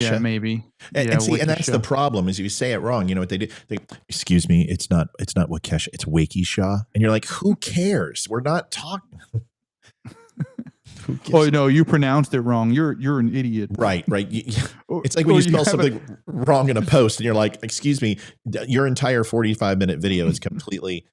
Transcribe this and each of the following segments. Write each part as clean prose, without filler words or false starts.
Yeah, maybe. And see, and that's the problem is if you say it wrong, you know what they do? Excuse me, it's not Waukesha, it's Waukesha. And you're like, who cares? We're not talking. Oh no, you pronounced it wrong. You're an idiot. Right. It's like when you spell something wrong in a post and you're like, excuse me, your entire 45-minute video is completely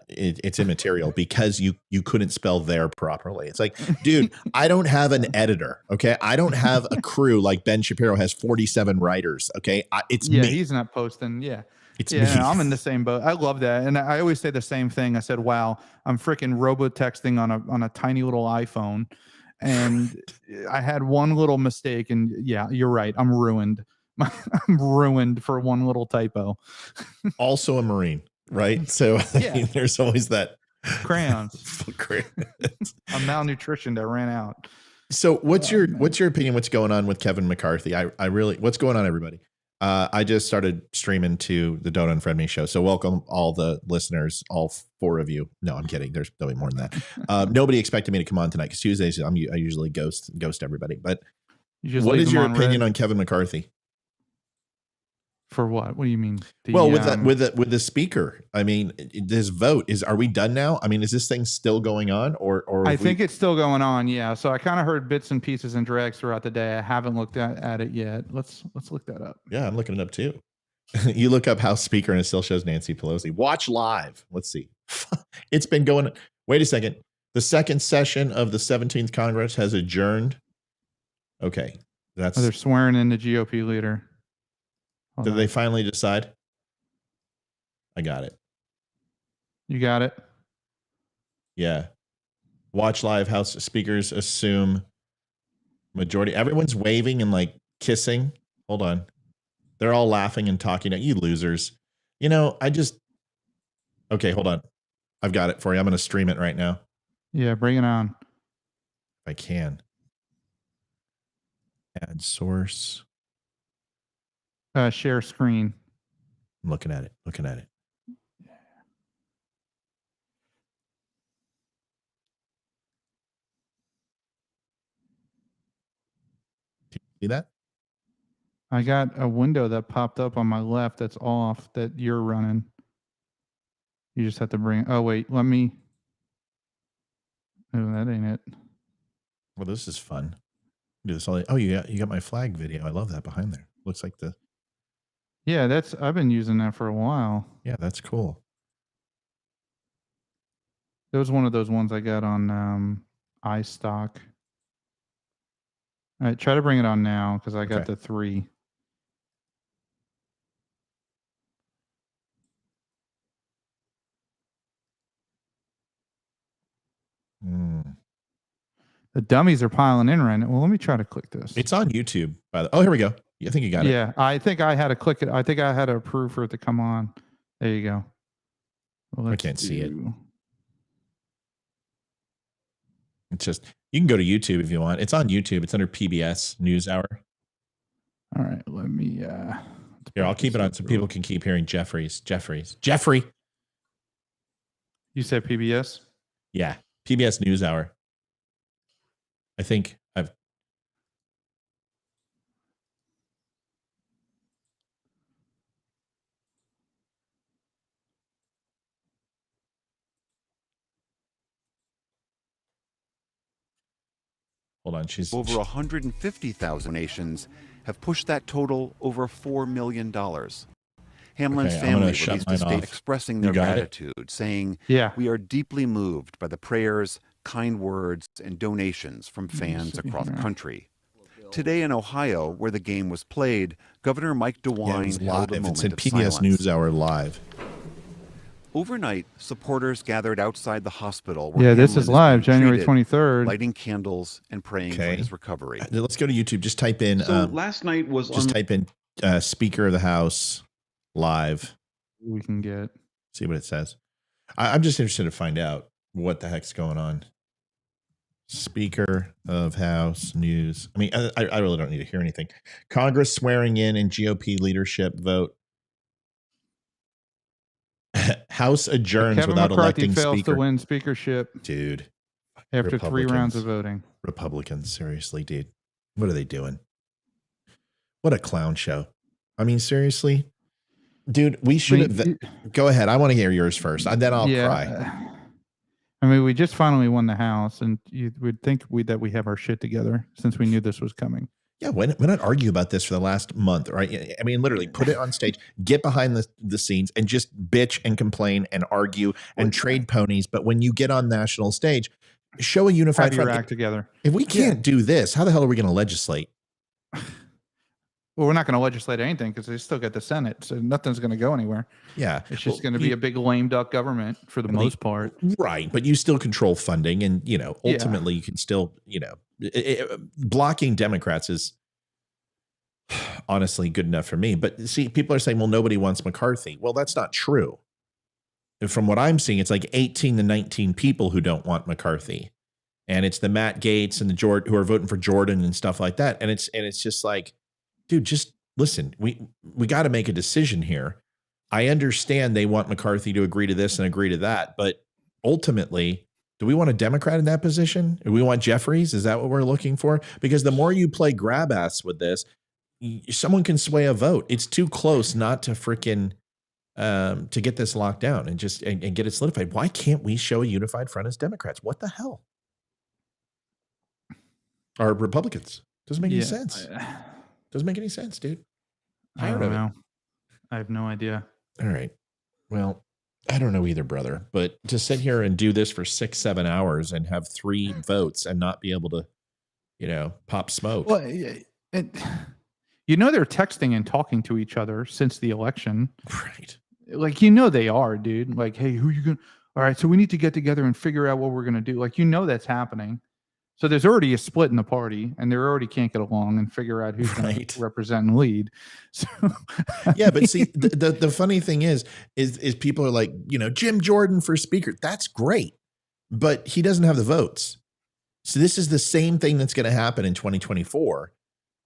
it's immaterial because you couldn't spell there properly. It's like, dude, I don't have an editor. Okay. I don't have a crew like Ben Shapiro has 47 writers. Okay. It's me. He's not posting. Yeah. It's me. No, I'm in the same boat. I love that. And I always say the same thing. I said, wow, I'm freaking robo-texting on a tiny little iPhone. And I had one little mistake. And yeah, you're right. I'm ruined. I'm ruined for one little typo. Also a Marine, right? So I mean, there's always that. Crayons. I'm malnutritioned. I ran out. So what's your opinion? What's going on with Kevin McCarthy? I really, what's going on, everybody? I just started streaming to the Don't Unfriend Me show. So welcome all the listeners, all 4 of you. No, I'm kidding. There's probably more than that. Nobody expected me to come on tonight because Tuesdays I usually ghost everybody. But what is your opinion on Kevin McCarthy? For what? What do you mean? With the speaker. I mean, this vote are we done now? I mean, is this thing still going on or I think it's still going on. Yeah. So I kind of heard bits and pieces and drags throughout the day. I haven't looked at it yet. Let's look that up. Yeah, I'm looking it up too. You look up House Speaker and it still shows Nancy Pelosi. Watch live. Let's see. It's been going. Wait a second. The second session of the 17th Congress has adjourned. Okay. They're swearing in the GOP leader. Did they finally decide? I got it. You got it? Yeah. Watch live. House speakers assume majority. Everyone's waving and like kissing. Hold on. They're all laughing and talking at you losers. You know, okay, hold on. I've got it for you. I'm going to stream it right now. Yeah, bring it on. If I can. Add source. Share screen. I'm looking at it. Do you see that? I got a window that popped up on my left that's off that you're running. You just have to bring. Oh wait, let me. Oh, that ain't it. Well, this is fun. Do this all. Oh, you got my flag video. I love that behind there. Looks like the. Yeah, I've been using that for a while. Yeah, that's cool. It was one of those ones I got on iStock. All right, try to bring it on now because I got the 3. The dummies are piling in right now. Well, let me try to click this. It's on YouTube. Oh, here we go. I think you got it. Yeah, I think I had to click it. I think I had to approve for it to come on. There you go. Well, I can't see it. It's just, you can go to YouTube if you want. It's on YouTube. It's under PBS NewsHour. All right, let me. Here, I'll keep it on so people can keep hearing Jeffrey. You said PBS? Yeah, PBS NewsHour. I think I've. Hold on, she's over 150,000 nations have pushed that total over $4 million. Hamlin's family released a statement expressing their gratitude, saying, "We are deeply moved by the prayers, kind words, and donations from fans across the country." Today in Ohio, where the game was played, Governor Mike DeWine held a moment of PBS NewsHour live. Overnight, supporters gathered outside the hospital. Yeah, this is live, January 23rd. Lighting candles and praying for his recovery. Let's go to YouTube. Just type in. Last night was. Just type in Speaker of the House live. We can get. See what it says. I'm just interested to find out what the heck's going on. Speaker of House news. I mean, I really don't need to hear anything. Congress swearing in and GOP leadership vote. House adjourns Kevin without McCarthy electing fails speaker. To win speakership, dude. After 3 rounds of voting. Republicans, seriously, dude. What are they doing? What a clown show. I mean, seriously, dude, we should have. Go ahead. I want to hear yours first, and then I'll cry. I mean, we just finally won the House, and you would think that we have our shit together since we knew this was coming. Yeah, why not argue about this for the last month, right? I mean, literally put it on stage, get behind the scenes, and just bitch and complain and argue and trade ponies. But when you get on national stage, show a unified front. Act together. If we can't do this, how the hell are we going to legislate? Well, we're not going to legislate anything because they still get the Senate, so nothing's going to go anywhere. Yeah, it's just going to be a big lame duck government for the most part. Right, but you still control funding, and ultimately you can still blocking Democrats is honestly good enough for me. But see, people are saying, well, nobody wants McCarthy. Well, that's not true. From what I'm seeing, it's like 18 to 19 people who don't want McCarthy, and it's the Matt Gaetz and the Jordan who are voting for Jordan and stuff like that. And it's just like, dude, just listen. We got to make a decision here. I understand they want McCarthy to agree to this and agree to that, but ultimately, do we want a Democrat in that position? Do we want Jeffries? Is that what we're looking for? Because the more you play grab ass with this, someone can sway a vote. It's too close not to freaking to get this locked down and just and get it solidified. Why can't we show a unified front as Democrats? What the hell? Or Republicans? Doesn't make any sense. Doesn't make any sense, dude. I don't know. I have no idea. All right. Well, I don't know either, brother. But to sit here and do this for 6-7 hours and have 3 votes and not be able to, pop smoke. Well, they're texting and talking to each other since the election. Right. Like, they are, dude. Like, hey, who are you going to? All right, so we need to get together and figure out what we're going to do. Like, that's happening. So there's already a split in the party, and they already can't get along and figure out who's going to represent and lead. So, yeah, but see, the funny thing is people are like, Jim Jordan for speaker. That's great, but he doesn't have the votes. So this is the same thing that's going to happen in 2024.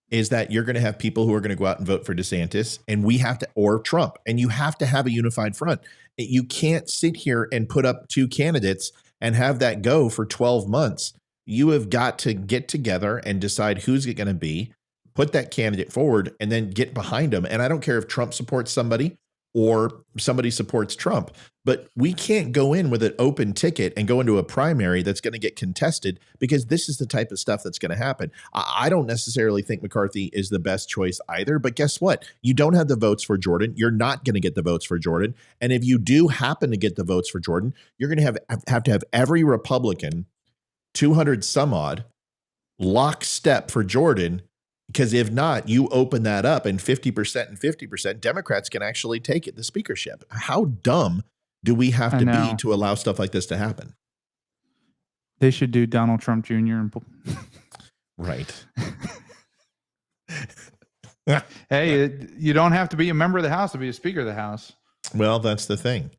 Is that you're going to have people who are going to go out and vote for DeSantis, and we have to, or Trump, and you have to have a unified front. You can't sit here and put up 2 candidates and have that go for 12 months. You have got to get together and decide who's it going to be, put that candidate forward, and then get behind them. And I don't care if Trump supports somebody or somebody supports Trump, but we can't go in with an open ticket and go into a primary that's going to get contested, because this is the type of stuff that's going to happen. I don't necessarily think McCarthy is the best choice either, but guess what? You don't have the votes for Jordan. You're not going to get the votes for Jordan. And if you do happen to get the votes for Jordan, you're going to have to have every Republican 200 some odd lockstep for Jordan, because if not, you open that up and 50% and 50%, Democrats can actually take it, the speakership. How dumb do we have to be to allow stuff like this to happen? They should do Donald Trump Jr. and right. Hey, you don't have to be a member of the House to be a Speaker of the House. Well, that's the thing.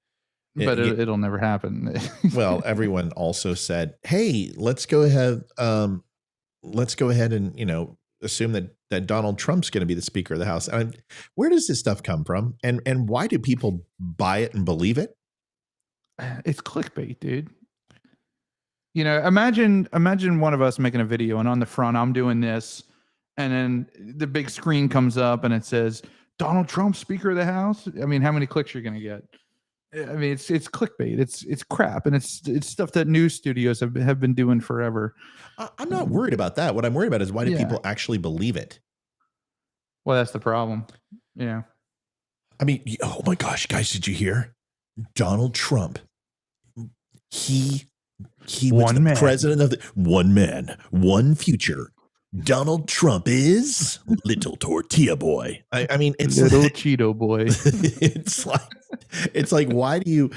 But it'll never happen. Well, everyone also said, "Hey, let's go ahead and assume that Donald Trump's going to be the Speaker of the House." And where does this stuff come from, and why do people buy it and believe it? It's clickbait, dude. Imagine one of us making a video, and on the front I'm doing this, and then the big screen comes up and it says Donald Trump, Speaker of the House. I mean, how many clicks you're going to get? I mean, it's clickbait. It's crap, and it's stuff that news studios have been doing forever. I'm not worried about that. What I'm worried about is, why do people actually believe it? Well, that's the problem. Yeah. I mean, oh my gosh, guys, did you hear? Donald Trump. He was the president of one man, one future. Donald Trump is little tortilla boy. I mean, it's little Cheeto boy. It's like, why do you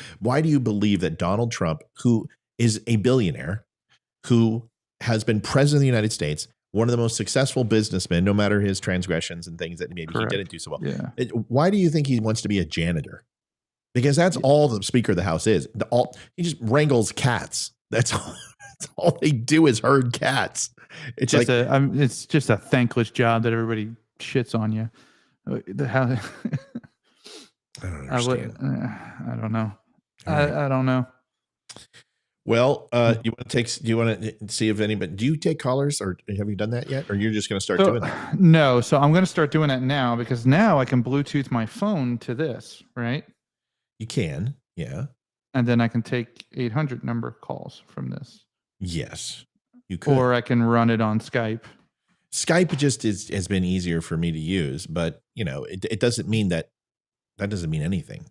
believe that Donald Trump, who is a billionaire, who has been president of the United States, one of the most successful businessmen, no matter his transgressions and things that maybe he didn't do so well. Yeah. Why do you think he wants to be a janitor? Because that's all the Speaker of the House is. He just wrangles cats. That's all they do is herd cats. It's just it's just a thankless job that everybody shits on you. I don't understand. I don't know. I don't know. Well, you want to see if anybody, do you take callers, or have you done that yet? Or you're just going to start doing that? No. So I'm going to start doing that now, because now I can Bluetooth my phone to this, right? You can. Yeah. And then I can take 800 number calls from this. Yes, you could. Or I can run it on Skype. Skype just has been easier for me to use, but it doesn't mean that doesn't mean anything,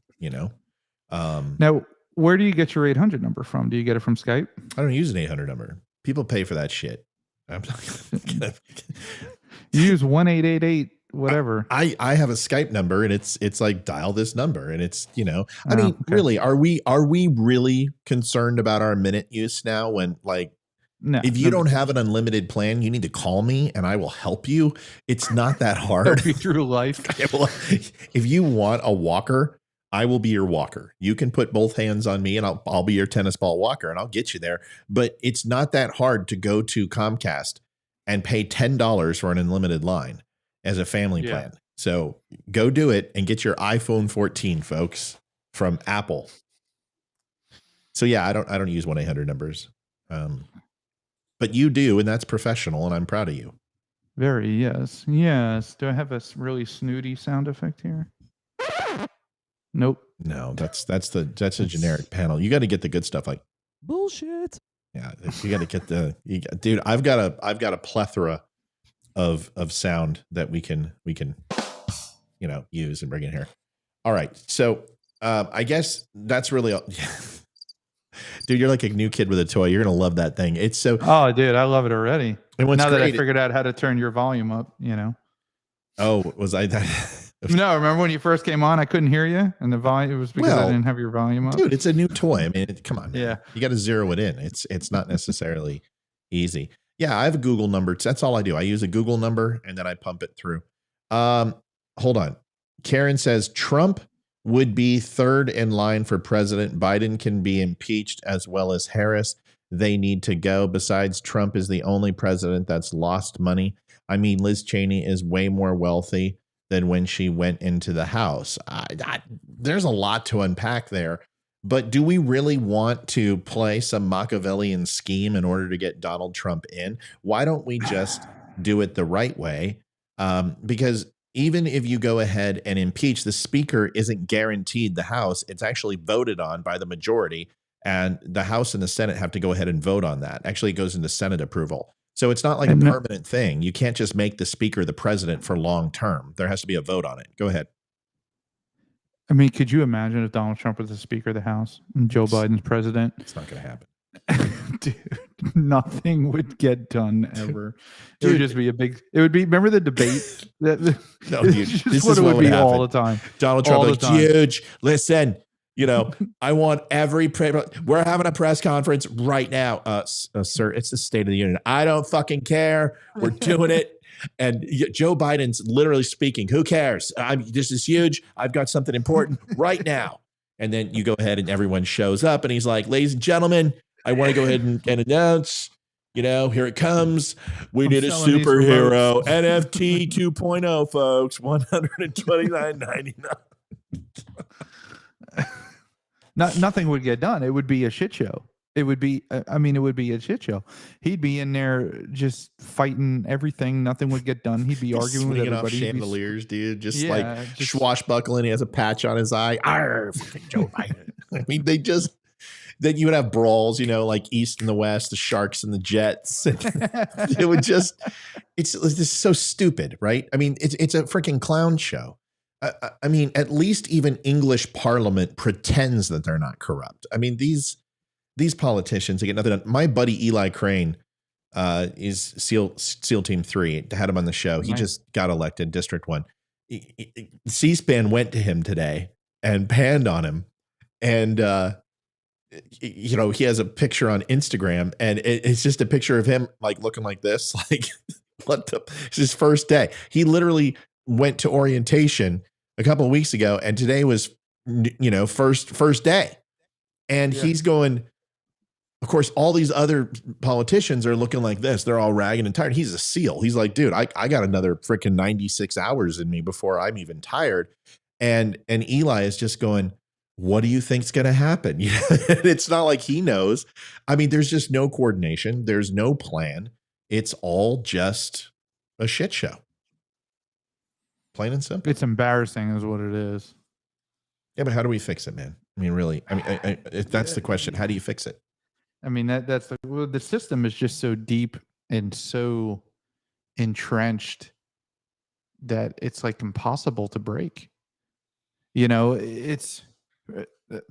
Now, where do you get your 800 number from? Do you get it from Skype? I don't use an 800 number. People pay for that shit. I'm not gonna... You use 1-888 whatever. I have a Skype number, and it's like dial this number, and it's I mean, okay. Really, are we really concerned about our minute use now? When no, if you don't have an unlimited plan, you need to call me and I will help you. It's not that hard. Help you through life. If you want a walker, I will be your walker. You can put both hands on me and I'll be your tennis ball walker, and I'll get you there. But it's not that hard to go to Comcast and pay $10 for an unlimited line as a family plan. So go do it and get your iPhone 14, folks, from Apple. So yeah, I don't use 1-800 numbers. But you do, and that's professional, and I'm proud of you. Very, yes. Yes. Do I have a really snooty sound effect here? Nope. No, that's a generic panel. You got to get the good stuff, like bullshit. Yeah, you got to get dude. I've got a plethora of sound that we can use and bring in here. All right, so I guess that's really all. Dude, you're like a new kid with a toy. You're gonna love that thing. It's so. Oh, dude, I love it already. And now that I figured out how to turn your volume up, Oh, was I that? No, remember when you first came on, I couldn't hear you, and the volume, it was because I didn't have your volume up. Dude, it's a new toy. I mean, come on. Yeah, you got to zero it in. It's not necessarily easy. Yeah, I have a Google number. That's all I do. I use a Google number and then I pump it through. Hold on. Karen says Trump would be third in line for president. Biden can be impeached as well as Harris. They need to go. Besides, Trump is the only president that's lost money. I mean, Liz Cheney is way more wealthy than when she went into the House. There's a lot to unpack there. But do we really want to play some Machiavellian scheme in order to get Donald Trump in? Why don't we just do it the right way? Because even if you go ahead and impeach, the speaker isn't guaranteed the House. It's actually voted on by the majority, and the House and the Senate have to go ahead and vote on that. Actually, it goes into Senate approval. So it's not like a permanent thing. You can't just make the speaker the president for long term. There has to be a vote on it. Go ahead. I mean, could you imagine if Donald Trump was the Speaker of the House and Joe Biden's president? It's not going to happen. Dude, nothing would get done ever. It would just be it would be, remember the debate? No, dude, this is what it would be happen all the time. Donald Trump, like, huge. Listen, I want we're having a press conference right now. Sir, it's the State of the Union. I don't fucking care. We're doing it. And Joe Biden's literally speaking. Who cares? This is huge. I've got something important right now. And then you go ahead and everyone shows up and he's like, ladies and gentlemen, I want to go ahead and announce, here it comes. We need a superhero NFT 2.0, folks. $129.99. Nothing would get done. It would be a shit show. It would be, it would be a shit show. He'd be in there just fighting everything. Nothing would get done. He'd be arguing with everybody. Off chandeliers, dude. Just swashbuckling. He has a patch on his eye. Arr, fucking Joe Biden. I mean, then you would have brawls, like East and the West, the Sharks and the Jets. It would just, it's just so stupid, right? I mean, it's a freaking clown show. I mean, at least even English Parliament pretends that they're not corrupt. I mean, these politicians, they get nothing done. My buddy Eli Crane is SEAL Team 3. Had him on the show. He just got elected, District 1. C-SPAN went to him today and panned on him. And, he has a picture on Instagram, and it's just a picture of him like looking like this. Like, it's his first day. He literally went to orientation a couple of weeks ago, and today was, first day. And he's going, of course, all these other politicians are looking like this. They're all ragged and tired. He's a SEAL. He's like, dude, I got another freaking 96 hours in me before I'm even tired. And Eli is just going, what do you think's going to happen? It's not like he knows. I mean, there's just no coordination. There's no plan. It's all just a shit show. Plain and simple. It's embarrassing is what it is. Yeah, but how do we fix it, man? I mean, really, I mean, if that's the question, how do you fix it? I mean, that's the system is just so deep and so entrenched that it's like impossible to break. You know, it's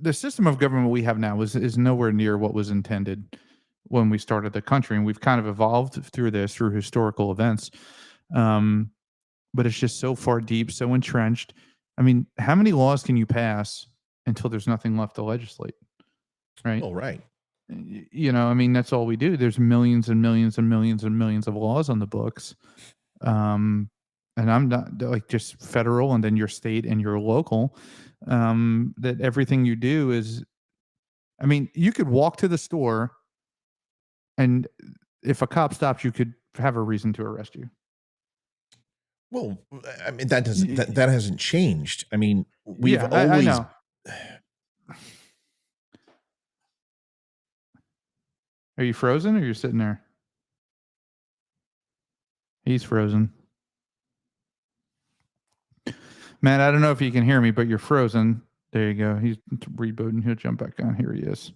the system of government we have now is nowhere near what was intended when we started the country, and we've kind of evolved through historical events. But it's just so far deep, so entrenched. I mean, how many laws can you pass until there's nothing left to legislate? Right. Oh, right. You know, I mean, that's all we do. There's millions and millions and millions and millions of laws on the books. And I'm not like just federal and then your state and your local, that everything you do is, I mean, you could walk to the store and if a cop stops, you could have a reason to arrest you. Well, I mean, that hasn't changed. I mean, we've always. I know. Are you frozen or you're sitting there? He's frozen. Man, I don't know if you can hear me, but you're frozen. There you go. He's rebooting. He'll jump back on. Here he is.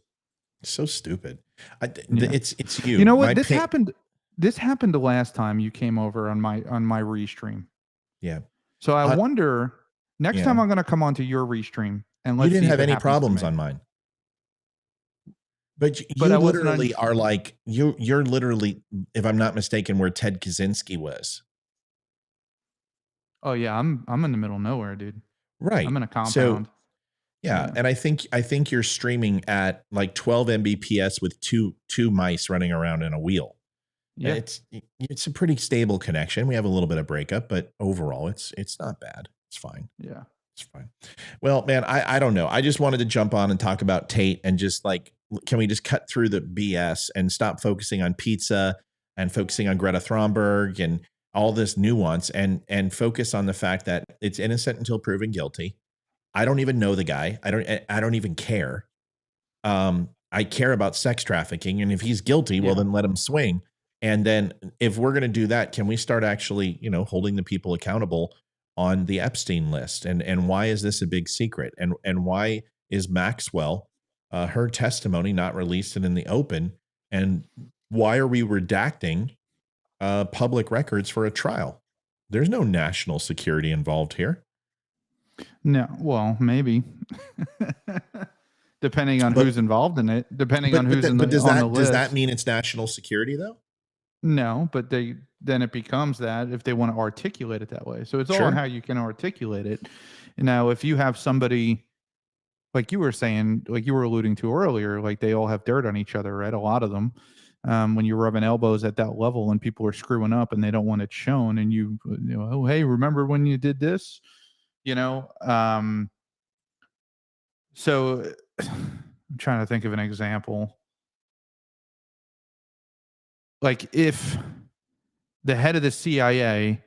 So stupid. It's you. You know what? This happened the last time you came over on my restream. Yeah. So I wonder next time I'm going to come onto your restream and let's. You didn't have any problems on mine. But you literally are like you're literally, if I'm not mistaken, where Ted Kaczynski was. Oh yeah, I'm in the middle of nowhere, dude. Right. I'm in a compound. So, yeah, and I think you're streaming at like 12 Mbps with two mice running around in a wheel. Yeah, it's a pretty stable connection. We have a little bit of breakup, but overall, it's not bad. It's fine. Yeah, it's fine. Well, man, I don't know. I just wanted to jump on and talk about Tate and just like, can we just cut through the BS and stop focusing on pizza and focusing on Greta Thunberg and all this nuance and focus on the fact that it's innocent until proven guilty. I don't even know the guy. I don't even care. I care about sex trafficking, and if he's guilty, well, then let him swing. And then if we're going to do that, can we start actually, holding the people accountable on the Epstein list? And why is this a big secret? And why is Maxwell, her testimony not released and in the open? And why are we redacting public records for a trial? There's no national security involved here. No, well, maybe. Depending on who's involved in it. Depending on who's on the list. Does that mean it's national security, though? No, but then it becomes that if they want to articulate it that way. So it's all on how you can articulate it. Now, if you have somebody, like you were saying, like you were alluding to earlier, like they all have dirt on each other, right? A lot of them. When you're rubbing elbows at that level and people are screwing up and they don't want it shown, and you know, oh, hey, remember when you did this? So I'm trying to think of an example. Like if the head of the CIA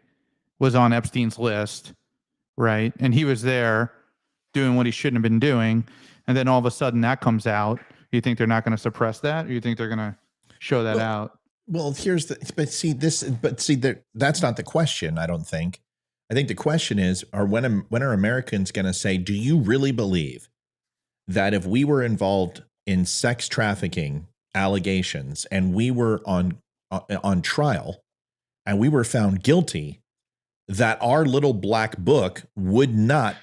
was on Epstein's list, right? And he was there doing what he shouldn't have been doing. And then all of a sudden that comes out. You think they're not going to suppress that? Or you think they're going to show that out? Well, that's not the question. I don't think. I think the question is, when are Americans going to say, do you really believe that if we were involved in sex trafficking allegations and we were on trial and we were found guilty, that our little black book would not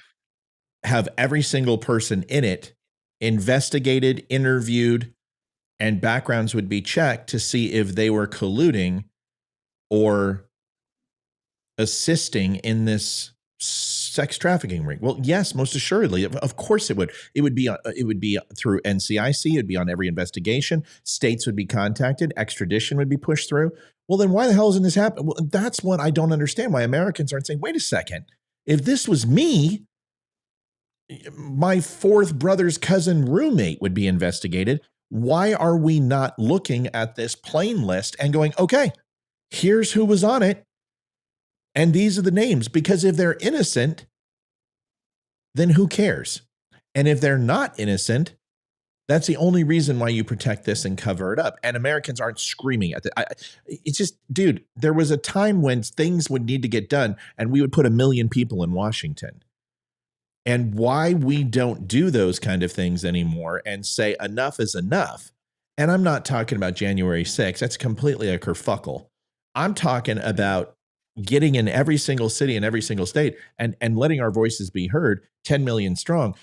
have every single person in it investigated, interviewed, and backgrounds would be checked to see if they were colluding or assisting in this sex trafficking ring? Well, yes, most assuredly. Of course it would. It would be through NCIC. It would be on every investigation. States would be contacted. Extradition would be pushed through. Well, then why the hell isn't this happening? Well, that's what I don't understand. Why Americans aren't saying, wait a second. If this was me, my fourth brother's cousin roommate would be investigated. Why are we not looking at this plain list and going, okay, here's who was on it, and these are the names? Because if they're innocent, then who cares? And if they're not innocent, that's the only reason why you protect this and cover it up. And Americans aren't screaming at it. It's just, dude, there was a time when things would need to get done and we would put 1 million people in Washington. And why we don't do those kind of things anymore and say enough is enough. And I'm not talking about January 6th. That's completely a kerfuckle. I'm talking about getting in every single city in every single state and letting our voices be heard, 10 million strong.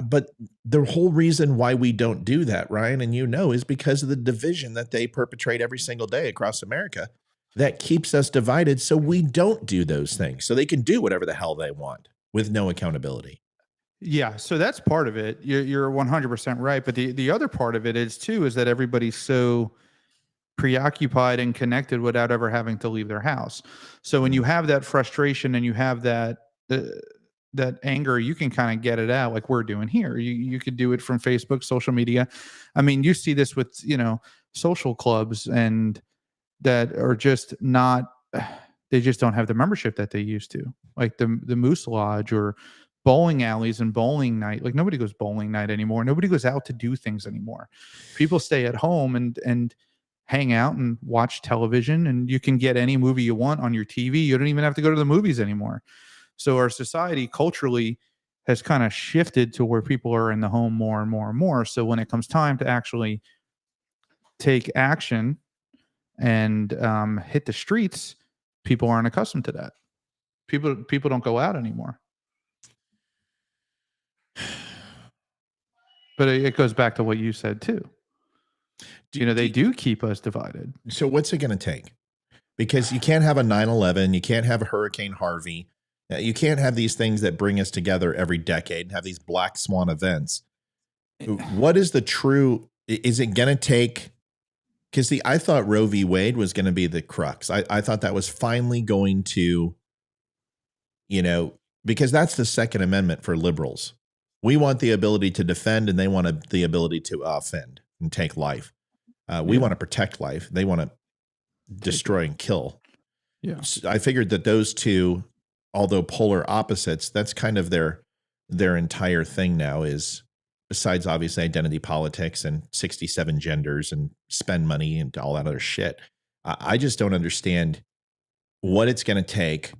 But the whole reason why we don't do that, Ryan, and is because of the division that they perpetrate every single day across America that keeps us divided. So we don't do those things so they can do whatever the hell they want with no accountability. Yeah. So that's part of it. You're 100% right. But the other part of it is that everybody's so preoccupied and connected without ever having to leave their house. So when you have that frustration and you have that anger, you can kind of get it out like we're doing here. You could do it from Facebook, social media. I mean, you see this with, social clubs and that are just not, they just don't have the membership that they used to, like the Moose Lodge or bowling alleys and bowling night. Like nobody goes bowling night anymore. Nobody goes out to do things anymore. People stay at home and hang out and watch television, and you can get any movie you want on your TV. You don't even have to go to the movies anymore. So our society culturally has kind of shifted to where people are in the home more and more and more. So when it comes time to actually take action and hit the streets, people aren't accustomed to that. People don't go out anymore. But it goes back to what you said too. They do keep us divided. So what's it going to take? Because you can't have a 9/11. You can't have a Hurricane Harvey. You can't have these things that bring us together every decade and have these black swan events. What is the true, is it going to take? Because I thought Roe v. Wade was going to be the crux. I thought that was finally going to, because that's the Second Amendment for liberals. We want the ability to defend and they want the ability to offend and take life. We want to protect life. They want to destroy and kill. Yeah. So I figured that those two, although polar opposites, that's kind of their entire thing now is, besides obviously identity politics and 67 genders and spend money and all that other shit. I just don't understand what it's going to take,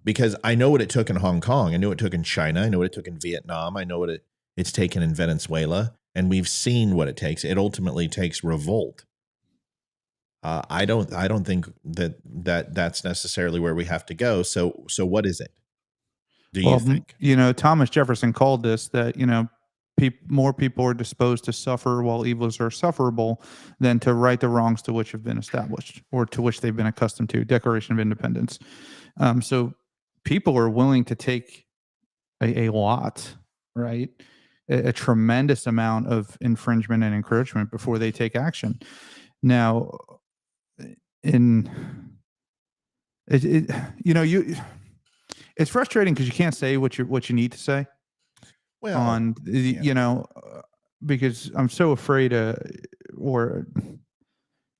because I know what it took in Hong Kong. I know what it took in China. I know what it took in Vietnam. I know what it's taken in Venezuela. And we've seen what it takes. It ultimately takes revolt. I don't think that's necessarily where we have to go. So what is it? Do you think? Thomas Jefferson called this that, more people are disposed to suffer while evils are sufferable than to right the wrongs to which have been established or to which they've been accustomed to. Declaration of Independence. So people are willing to take a lot, right? A tremendous amount of infringement and encroachment before they take action. Now, it's frustrating because you can't say what you need to say. Well, because I'm so afraid of or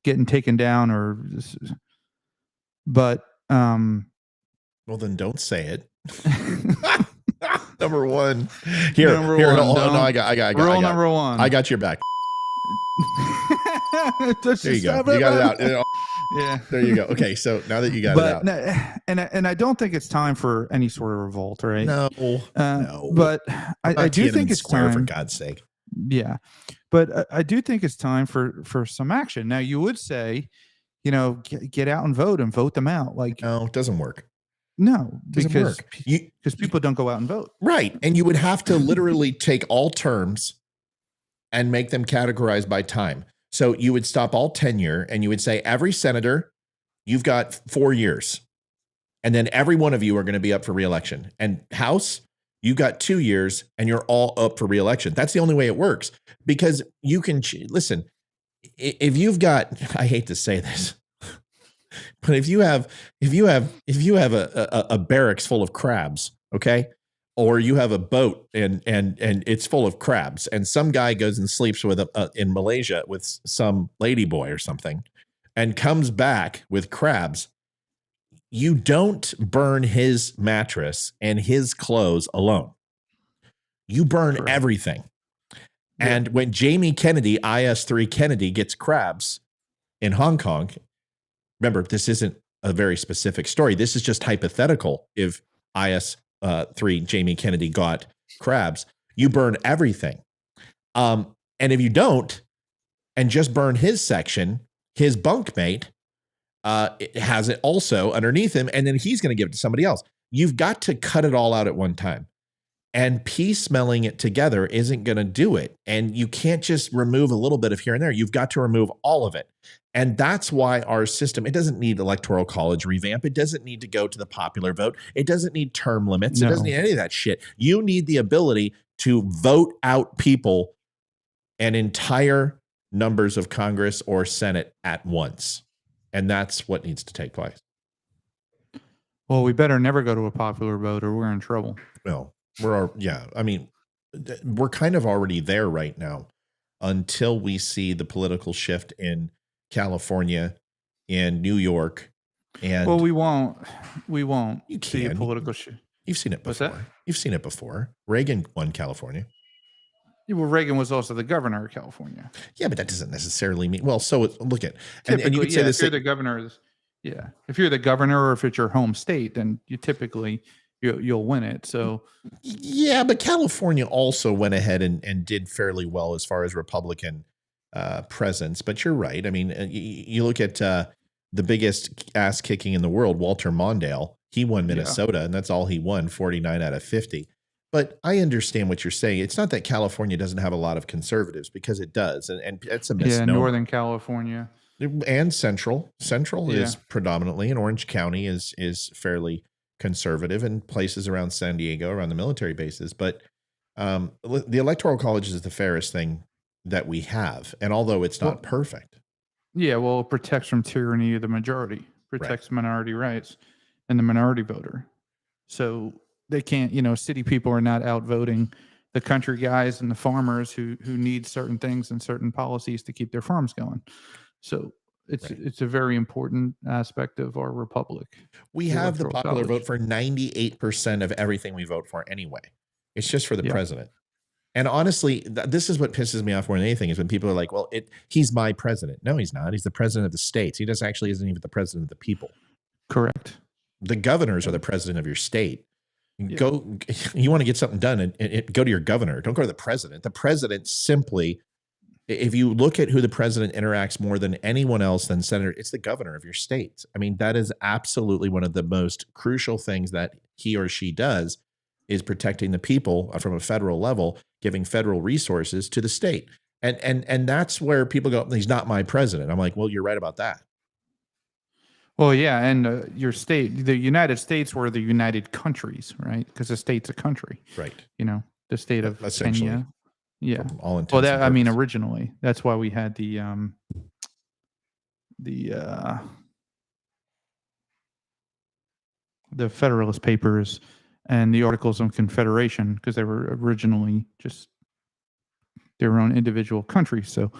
getting taken down but well, then don't say it. Number one. Here. I got rule number one. I got your back. There you go. You got it out. Yeah. There you go. Okay, so now that you got it out. And I don't think it's time for any sort of revolt, right? No. But I do think it's time, for God's sake. Yeah. But I do think it's time for some action. Now you would say, get out and vote them out. Like, no, it doesn't work. No, because people don't go out and vote. Right. And you would have to literally take all terms and make them categorized by time. So you would stop all tenure and you would say, every senator, you've got 4 years. And then every one of you are going to be up for reelection. And House, you got 2 years and you're all up for reelection. That's the only way it works, because you can listen, if you've got, I hate to say this, but if you have a barracks full of crabs, okay, or you have a boat and it's full of crabs, and some guy goes and sleeps with in Malaysia with some lady boy or something, and comes back with crabs, you don't burn his mattress and his clothes alone. You burn everything. And when Jamie Kennedy, IS-3 Kennedy, gets crabs in Hong Kong, remember, this isn't a very specific story. This is just hypothetical. If IS-3 Jamie Kennedy got crabs, you burn everything. And if you don't, and just burn his section, his bunkmate it has it also underneath him, and then he's going to give it to somebody else. You've got to cut it all out at one time. And piecemealing it together isn't going to do it. And you can't just remove a little bit of here and there. You've got to remove all of it. And that's why our system, it doesn't need electoral college revamp. It doesn't need to go to the popular vote. It doesn't need term limits. No. It doesn't need any of that shit. You need the ability to vote out people and entire numbers of Congress or Senate at once. And that's what needs to take place. Well, we better never go to a popular vote or we're in trouble. Well, we're kind of already there right now until we see the political shift in California and New York. And well, we won't see a political shift. You've seen it before. What's that? You've seen it before. Reagan won California. Yeah, well, Reagan was also the governor of California. Yeah, but that doesn't necessarily mean, well, so look at, and you could say this. If you're the governor, if you're the governor or if it's your home state, then you typically you'll win it. So yeah, but California also went ahead and did fairly well as far as Republican presence. But you're right. I mean, you look at the biggest ass kicking in the world, Walter Mondale. He won Minnesota, and that's all he won, 49 out of 50. But I understand what you're saying. It's not that California doesn't have a lot of conservatives, because it does, and it's a misnomer. Yeah, Northern California and Central. Central is predominantly, and Orange County is fairly conservative, and places around San Diego, around the military bases. But the Electoral College is the fairest thing that we have, and although it's not perfect. Yeah, well, it protects from tyranny of the majority, protects minority rights and the minority voter. So they can't, city people are not outvoting the country guys and the farmers who need certain things and certain policies to keep their farms going. So it's a very important aspect of our republic. We have the popular vote for 98% of everything we vote for anyway. It's just for the president. And honestly, this is what pisses me off more than anything, is when people are like, well, he's my president. No, he's not. He's the president of the states. He isn't even the president of the people. Correct. The governors are the president of your state. Go, you want to get something done, and go to your governor. Don't go to the president. The president simply, if you look at who the president interacts more than anyone else than senator, it's the governor of your state. I mean, that is absolutely one of the most crucial things that he or she does, is protecting the people from a federal level, giving federal resources to the state. And that's where people go, he's not my president. I'm like, well, you're right about that. Well, yeah, and your state, the United States, were the United Countries, right? Because the state's a country, right? The state of Kenya, yeah. All intents originally, that's why we had the Federalist Papers and the Articles of Confederation, because they were originally just their own individual countries. So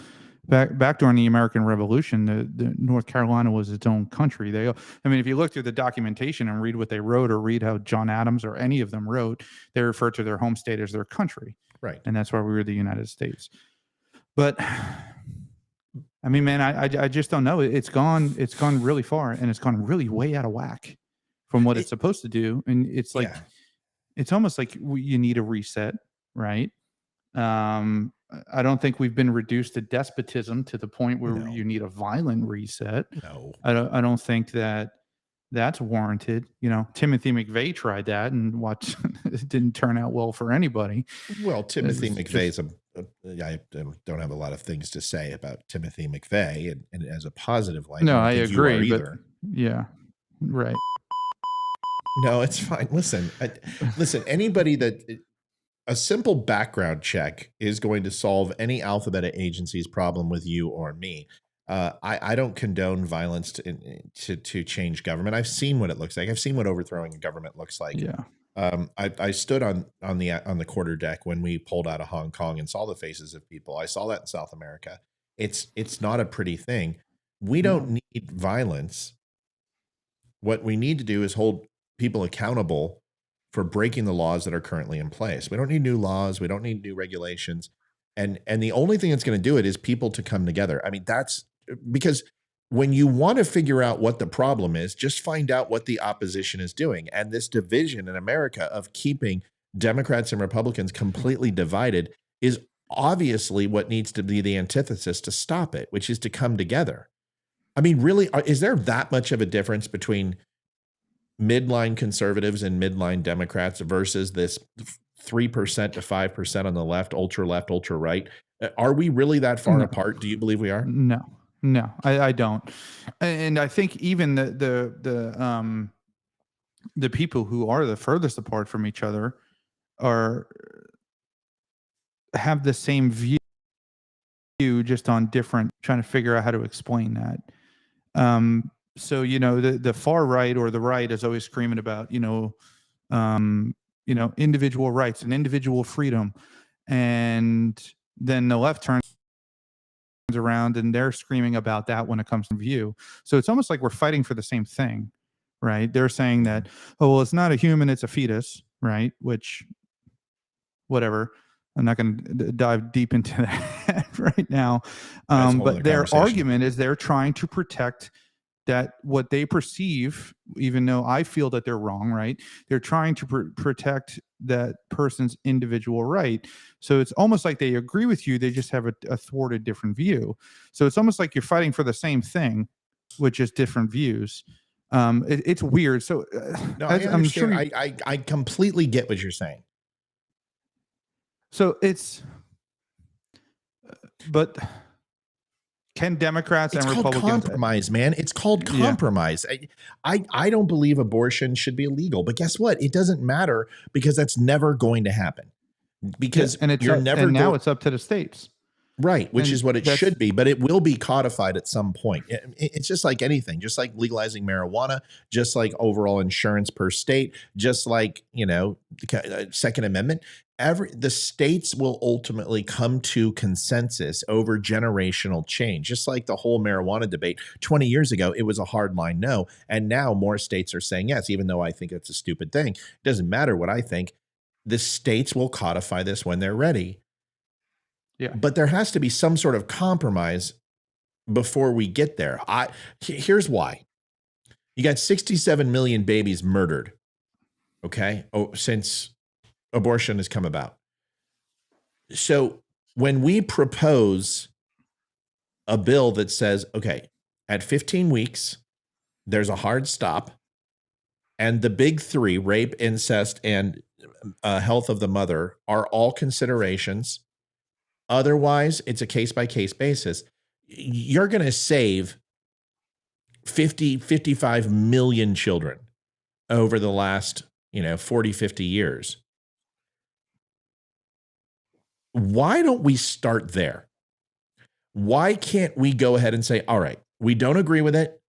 back during the American Revolution, the North Carolina was its own country. If you look through the documentation and read what they wrote, or read how John Adams or any of them wrote, they refer to their home state as their country. Right. And that's why we were the United States. But I mean, man, I just don't know. It's gone really far, and it's gone really way out of whack from what it's supposed to do. And it's like, it's almost like you need a reset, right? I don't think we've been reduced to despotism to the point where you need a violent reset. No, I don't think that's warranted. Timothy McVeigh tried that, and it didn't turn out well for anybody. Well, Timothy McVeigh's I don't have a lot of things to say about Timothy McVeigh, and as a positive light. No, I agree. But yeah, right. No, it's fine. Listen, anybody that. A simple background check is going to solve any alphabet agency's problem with you or me. I don't condone violence to change government. I've seen what it looks like. I've seen what overthrowing a government looks like. Yeah. I stood on the quarterdeck when we pulled out of Hong Kong and saw the faces of people. I saw that in South America. It's not a pretty thing. We don't need violence. What we need to do is hold people accountable for breaking the laws that are currently in place. We don't need new laws. We don't need new regulations. And the only thing that's going to do it is people to come together. I mean, that's because when you want to figure out what the problem is, just find out what the opposition is doing. And this division in America of keeping Democrats and Republicans completely divided is obviously what needs to be the antithesis to stop it, which is to come together. I mean, really, is there that much of a difference between midline conservatives and midline Democrats versus this 3% to 5% on the left, ultra right? Are we really that far apart? Do you believe we are? No, I don't. And I think even the people who are the furthest apart from each other have the same view, just on different, trying to figure out how to explain that. So, the far right or the right is always screaming about, individual rights and individual freedom. And then the left turns around and they're screaming about that when it comes to view. So it's almost like we're fighting for the same thing, right? They're saying that, oh, well, it's not a human, it's a fetus, right? Which, whatever. I'm not going to dive deep into that right now. But their argument is they're trying to protect that what they perceive, even though I feel that they're wrong, right? They're trying to protect that person's individual right. So it's almost like they agree with you. They just have a thwarted different view. So it's almost like you're fighting for the same thing, with just different views. It's weird. So no, I'm sure I completely get what you're saying. So but can Democrats and Republicans compromise, man? It's called compromise. Yeah. I don't believe abortion should be illegal, but guess what? It doesn't matter because that's never going to happen. Because now it's up to the states. Right, which is what it should be, but it will be codified at some point. It's just like anything, just like legalizing marijuana, just like overall insurance per state, just like, Second Amendment. The states will ultimately come to consensus over generational change, just like the whole marijuana debate. 20 years ago, it was a hard line no, and now more states are saying yes, even though I think it's a stupid thing. It doesn't matter what I think. The states will codify this when they're ready. Yeah. But there has to be some sort of compromise before we get there. Here's why. You got 67 million babies murdered, okay, since abortion has come about. So when we propose a bill that says, okay, at 15 weeks, there's a hard stop, and the big three, rape, incest, and health of the mother, are all considerations. Otherwise, it's a case-by-case basis. You're going to save 55 million children over the last, 40, 50 years. Why don't we start there? Why can't we go ahead and say, all right, we don't agree with it,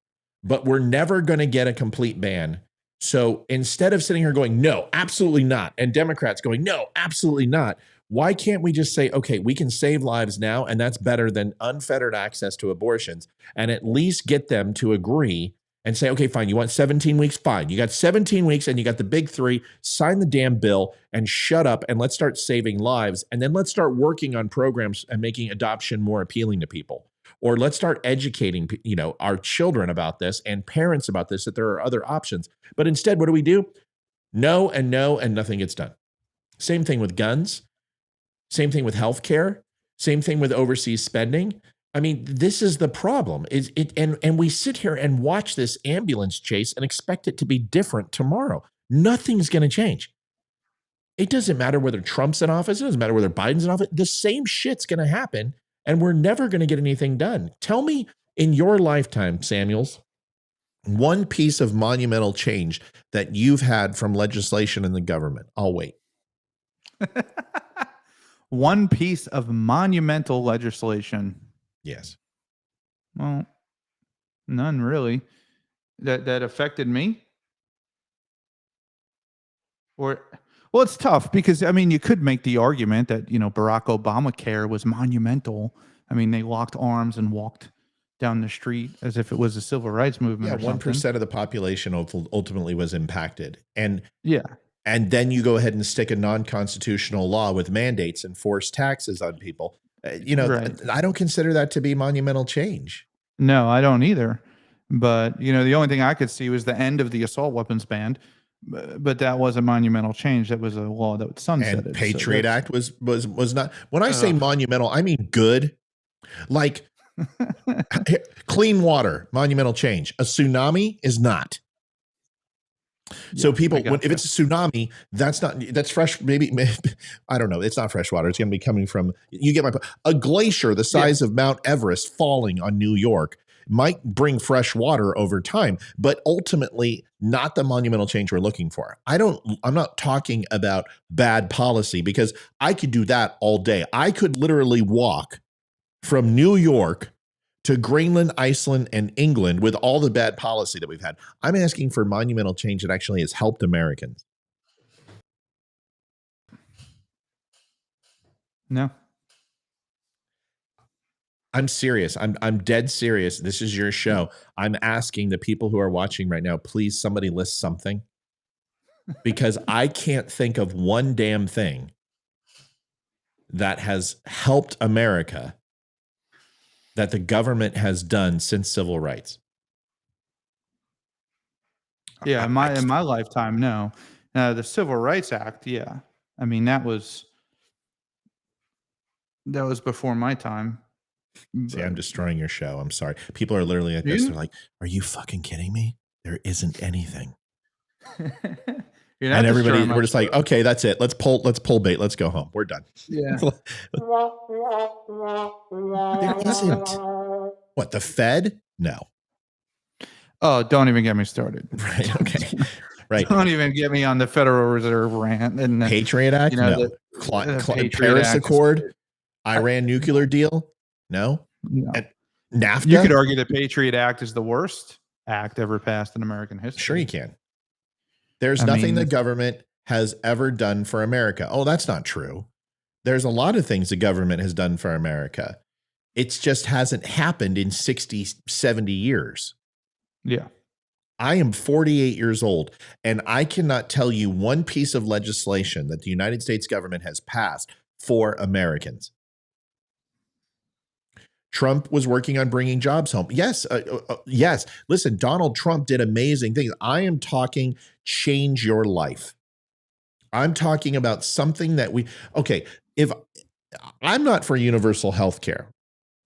but we're never going to get a complete ban. So instead of sitting here going, no, absolutely not, and Democrats going, no, absolutely not, why can't we just say, okay, we can save lives now, and that's better than unfettered access to abortions, and at least get them to agree and say, okay, fine, you want 17 weeks? Fine. You got 17 weeks and you got the big three, sign the damn bill and shut up, and let's start saving lives. And then let's start working on programs and making adoption more appealing to people. Or let's start educating, our children about this and parents about this, that there are other options. But instead, what do? No, and nothing gets done. Same thing with guns. Same thing with healthcare. Same thing with overseas spending. I mean, this is the problem. And we sit here and watch this ambulance chase and expect it to be different tomorrow. Nothing's going to change. It doesn't matter whether Trump's in office. It doesn't matter whether Biden's in office. The same shit's going to happen, and we're never going to get anything done. Tell me in your lifetime, Samuels, one piece of monumental change that you've had from legislation in the government. I'll wait. One piece of monumental legislation. Yes. Well, none really. That affected me. Well, it's tough because, you could make the argument that, Barack Obamacare was monumental. They locked arms and walked down the street as if it was a civil rights movement. Yeah, 1% of the population ultimately was impacted. And yeah. and then you go ahead and stick a non-constitutional law with mandates and force taxes on people. I don't consider that to be monumental change. No, I don't either. But, the only thing I could see was the end of the assault weapons ban. But that was a monumental change. That was a law that was sunsetted. And Patriot Act was not. When I say monumental, I mean good. Like clean water, monumental change. A tsunami is not. So people, if it's a tsunami, that's fresh. Maybe I don't know. It's not fresh water. It's going to be coming from. You get my point. A glacier the size of Mount Everest falling on New York might bring fresh water over time, but ultimately not the monumental change we're looking for. I'm not talking about bad policy, because I could do that all day. I could literally walk from New York to Greenland, Iceland, and England with all the bad policy that we've had. I'm asking for monumental change that actually has helped Americans. No. I'm serious. I'm dead serious. This is your show. I'm asking the people who are watching right now, please somebody list something, because I can't think of one damn thing that has helped America that the government has done since civil rights. Yeah, in my lifetime, no. The Civil Rights Act, yeah. I mean, that was before my time. See, I'm destroying your show. I'm sorry. People are literally at this. They're like, "Are you fucking kidding me? There isn't anything." And everybody, we're just like, "Okay, that's it. Let's pull bait. Let's go home. We're done." Yeah. There isn't. What, the Fed? No. Oh, don't even get me started. Right. Okay. Right. Don't even get me on the Federal Reserve rant and Patriot Act. No. Paris Accord. Iran nuclear deal. No. NAFTA. You could argue the Patriot Act is the worst act ever passed in American history. Sure you can. There's nothing the government has ever done for America. Oh, that's not true. There's a lot of things the government has done for America. It just hasn't happened in 60, 70 years. Yeah. I am 48 years old, and I cannot tell you one piece of legislation that the United States government has passed for Americans. Trump was working on bringing jobs home. Yes. Yes. Listen, Donald Trump did amazing things. I am talking change your life. I'm talking about something that if I'm not for universal health care,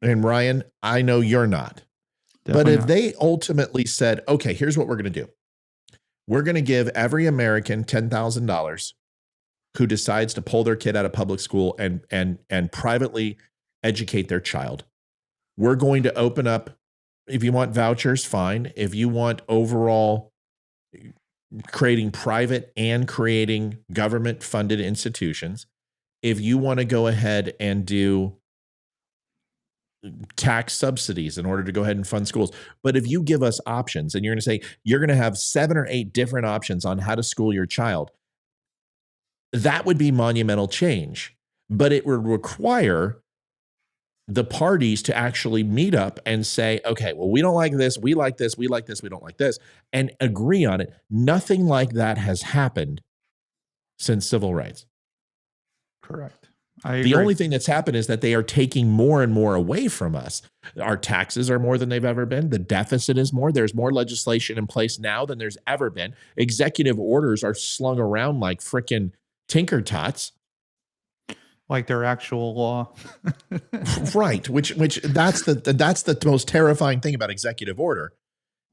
and Ryan, I know you're not, but if they ultimately said, okay, here's what we're going to do. We're going to give every American $10,000 who decides to pull their kid out of public school and privately educate their child. We're going to open up, if you want vouchers, fine. If you want overall creating private and creating government funded institutions, if you want to go ahead and do tax subsidies in order to go ahead and fund schools. But if you give us options and you're going to say, you're going to have 7 or 8 different options on how to school your child, that would be monumental change. But it would require the parties to actually meet up and say, okay, well, we don't like this. We like this. We like this. We don't like this, and agree on it. Nothing like that has happened since civil rights. Correct. The only thing that's happened is that they are taking more and more away from us. Our taxes are more than they've ever been. The deficit is more. There's more legislation in place now than there's ever been. Executive orders are slung around like frickin' Tinker Tots. Like their actual law. Right. Which that's the most terrifying thing about executive order,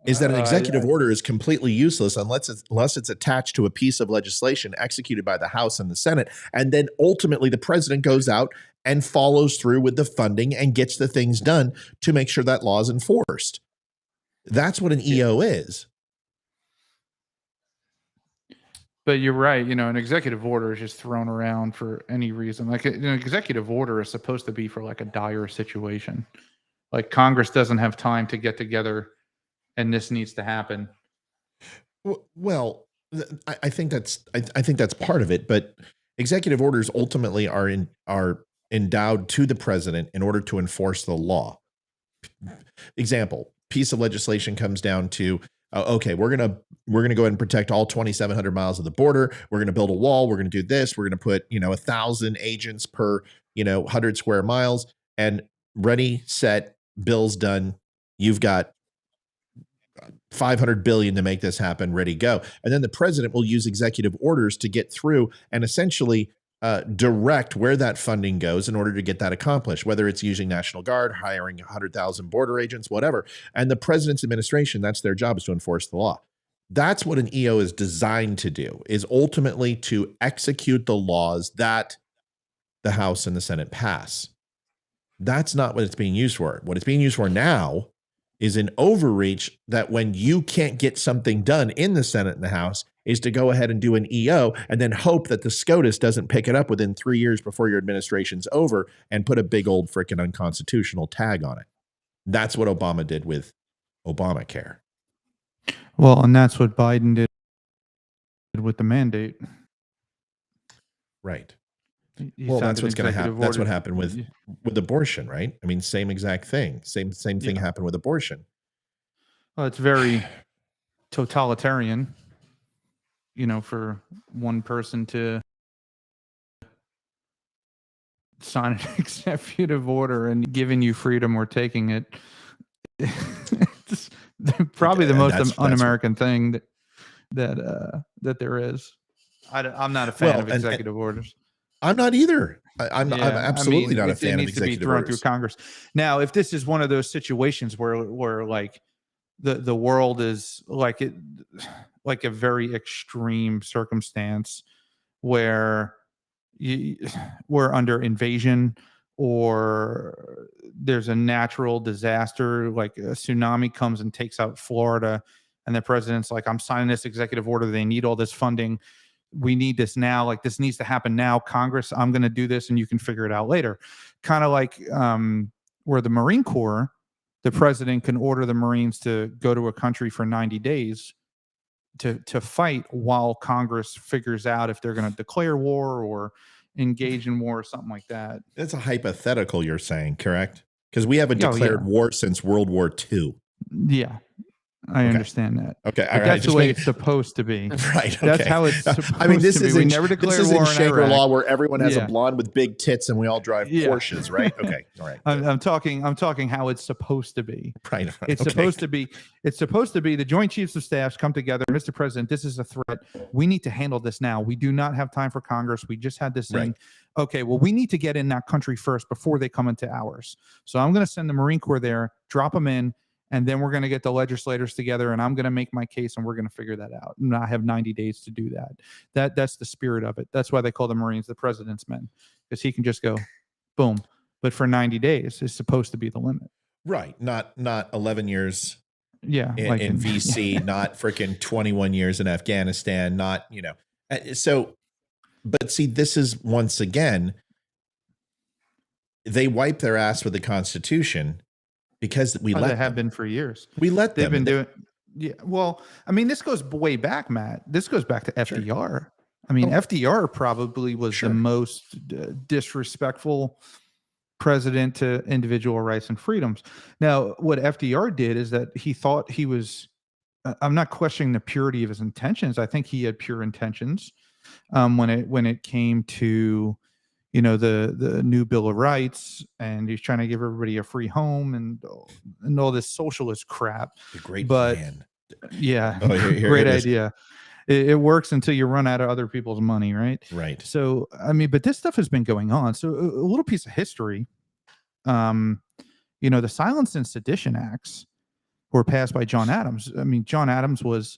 is that an executive order is completely useless unless it's attached to a piece of legislation executed by the House and the Senate. And then ultimately the president goes out and follows through with the funding and gets the things done to make sure that law is enforced. That's what an EO is. But you're right. An executive order is just thrown around for any reason. Like an executive order is supposed to be for like a dire situation. Like Congress doesn't have time to get together and this needs to happen. Well, I think that's part of it, but executive orders ultimately are endowed to the president in order to enforce the law. Example, piece of legislation comes down to okay, we're gonna go ahead and protect all 2,700 miles of the border. We're gonna build a wall. We're gonna do this. We're gonna put 1,000 agents per 100 square miles, and ready, set, bills done. You've got 500 billion to make this happen. Ready, go. And then the president will use executive orders to get through and essentially direct where that funding goes in order to get that accomplished, whether it's using National Guard, hiring 100,000 border agents, whatever. And the president's administration, that's their job, is to enforce the law. That's what an EO is designed to do, is ultimately to execute the laws that the House and the Senate pass. That's not what it's being used for. What it's being used for now is an overreach that when you can't get something done in the Senate and the House, is to go ahead and do an EO and then hope that the SCOTUS doesn't pick it up within 3 years before your administration's over and put a big old freaking unconstitutional tag on it. That's what Obama did with Obamacare. Well, and that's what Biden did with the mandate. Right. Well, that's what's going to happen. That's what happened with abortion, right? I mean, same exact thing. Same thing happened with abortion. Well, it's very totalitarian, for one person to sign an executive order and giving you freedom or taking it. It's probably the most un-American thing that there is. I'm not a fan of executive orders. I'm not either. I'm absolutely not a fan of executive orders. It needs to be thrown through Congress. Now, if this is one of those situations where like the world is like a very extreme circumstance where we're under invasion or there's a natural disaster, like a tsunami comes and takes out Florida, and the president's like, I'm signing this executive order. They need all this funding. We need this now. Like, this needs to happen now. Congress, I'm going to do this and you can figure it out later. Kind of like where the Marine Corps, the president can order the Marines to go to a country for 90 days to fight while Congress figures out if they're going to declare war or engage in war or something like that. That's a hypothetical you're saying, correct? Because we haven't declared war since World War II. Yeah. I understand that. Okay, that's the way it's supposed to be. Right. Okay. That's how it's supposed to be. We never declared war in Shaker Iraq. law where everyone has a blonde with big tits and we all drive Porsches, right? Okay. All right. I'm talking how it's supposed to be. Right. It's supposed to be. It's supposed to be the Joint Chiefs of Staffs come together. Mr. President, this is a threat. We need to handle this now. We do not have time for Congress. We just had this thing. Right. Okay, well, we need to get in that country first before they come into ours. So I'm going to send the Marine Corps there, drop them in, and then we're going to get the legislators together, and I'm going to make my case, and we're going to figure that out. And I have 90 days to do that. That's the spirit of it. That's why they call the Marines the president's men, because he can just go, boom. But for 90 days is supposed to be the limit. Right. Not 11 years. Yeah. In VC, not freaking 21 years in Afghanistan, not, So, but see, this is once again, they wipe their ass with the Constitution. Because we let them. Have been for years. We let them. They've been doing. Yeah. Well, I mean, this goes way back, Matt. This goes back to FDR. Sure. I mean, FDR probably was the most disrespectful president to individual rights and freedoms. Now, what FDR did is that he thought he was. I'm not questioning the purity of his intentions. I think he had pure intentions when it came to. The new Bill of Rights, and he's trying to give everybody a free home and all this socialist crap. The great man. Yeah, great idea. It works until you run out of other people's money, right? Right. So, I mean, but this stuff has been going on. So a little piece of history, the Silence and Sedition Acts were passed by John Adams. I mean, John Adams was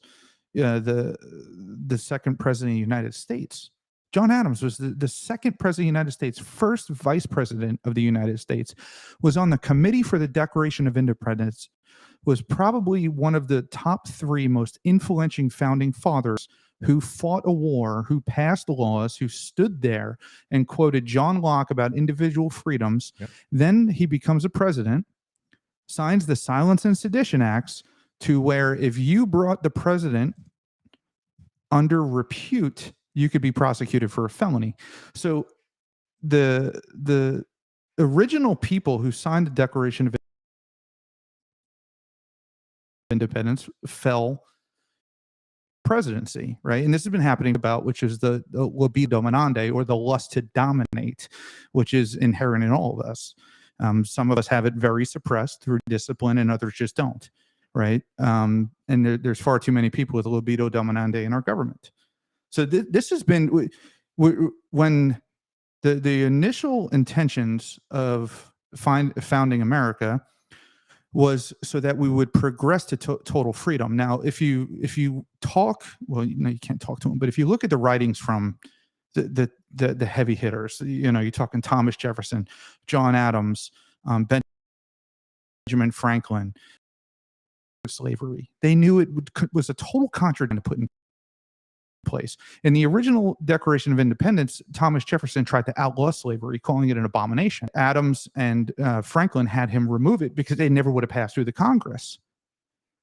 the second president of the United States. John Adams was the second president of the United States, first vice president of the United States, was on the Committee for the Declaration of Independence, was probably one of the top 3 most influential founding fathers who fought a war, who passed laws, who stood there and quoted John Locke about individual freedoms. Yep. Then he becomes a president, signs the Silence and Sedition Acts, to where if you brought the president under repute, you could be prosecuted for a felony. So the original people who signed the Declaration of independence fell presidency, right? And this has been happening about, which is the libido dominante, or the lust to dominate, which is inherent in all of us. Some of us have it very suppressed through discipline, and others just don't, right? And there's far too many people with libido dominante in our government. So this has been when the initial intentions of founding America was so that we would progress to total freedom. Now, if you talk, well, you can't talk to them, but if you look at the writings from the heavy hitters, you're talking Thomas Jefferson, John Adams, Benjamin Franklin, slavery. They knew it was a total contradiction to put in place. In the original Declaration of Independence, Thomas Jefferson tried to outlaw slavery, calling it an abomination. Adams and Franklin had him remove it because they never would have passed through the Congress.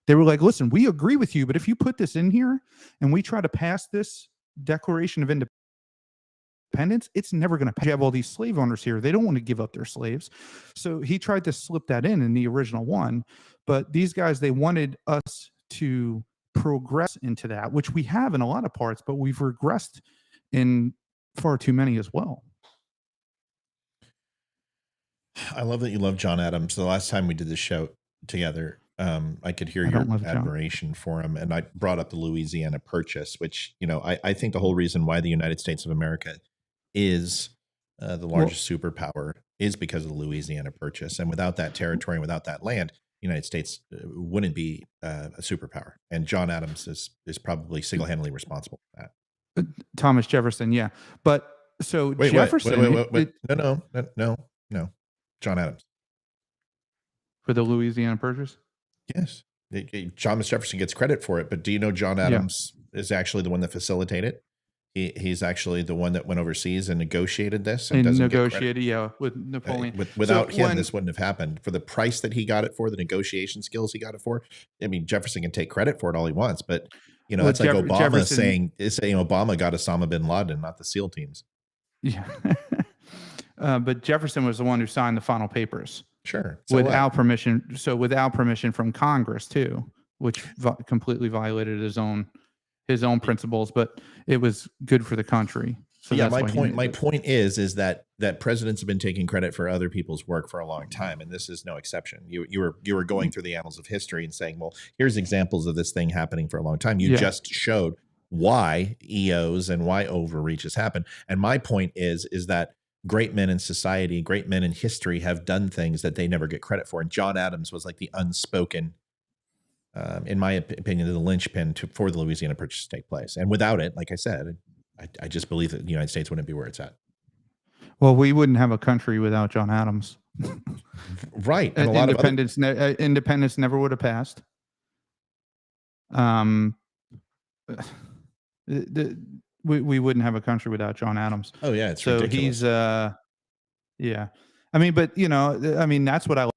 They were like, listen, we agree with you, but if you put this in here and we try to pass this Declaration of Independence, it's never going to pass. You have all these slave owners here. They don't want to give up their slaves. So he tried to slip that in the original one. But these guys, they wanted us to progress into that, which we have in a lot of parts, but we've regressed in far too many as well. I love that you love John Adams. The last time we did this show together, I could hear your admiration for him. And I brought up the Louisiana Purchase, which, I think the whole reason why the United States of America is the largest superpower is because of the Louisiana Purchase. And without that territory and without that land, the United States wouldn't be a superpower. And John Adams is probably single-handedly responsible for that. Thomas Jefferson, yeah. But so Jefferson... Wait. No. John Adams. For the Louisiana Purchase? Yes. Thomas Jefferson gets credit for it, but do you know John Adams is actually the one that facilitated it? He's actually the one that went overseas and negotiated this. And negotiated, with Napoleon. Without him, this wouldn't have happened. For the price that he got it for, the negotiation skills he got it for. I mean, Jefferson can take credit for it all he wants, but it's like Obama saying Obama got Osama bin Laden, not the SEAL teams. Yeah, but Jefferson was the one who signed the final papers. Sure, without permission. So without permission from Congress too, which completely violated his own principles, but it was good for the country. So yeah, my point is that presidents have been taking credit for other people's work for a long time, and this is no exception. You were going through the annals of history and saying, well, here's examples of this thing happening for a long time. You just showed why EOs and why overreach has happened. And my point is that great men in society, great men in history have done things that they never get credit for. And John Adams was like the unspoken, in my opinion, the linchpin for the Louisiana Purchase to take place. And without it, like I said, I just believe that the United States wouldn't be where it's at. Well, we wouldn't have a country without John Adams. Right. And independence never would have passed. We wouldn't have a country without John Adams. Oh yeah, it's ridiculous. He's yeah. I mean, but that's what I like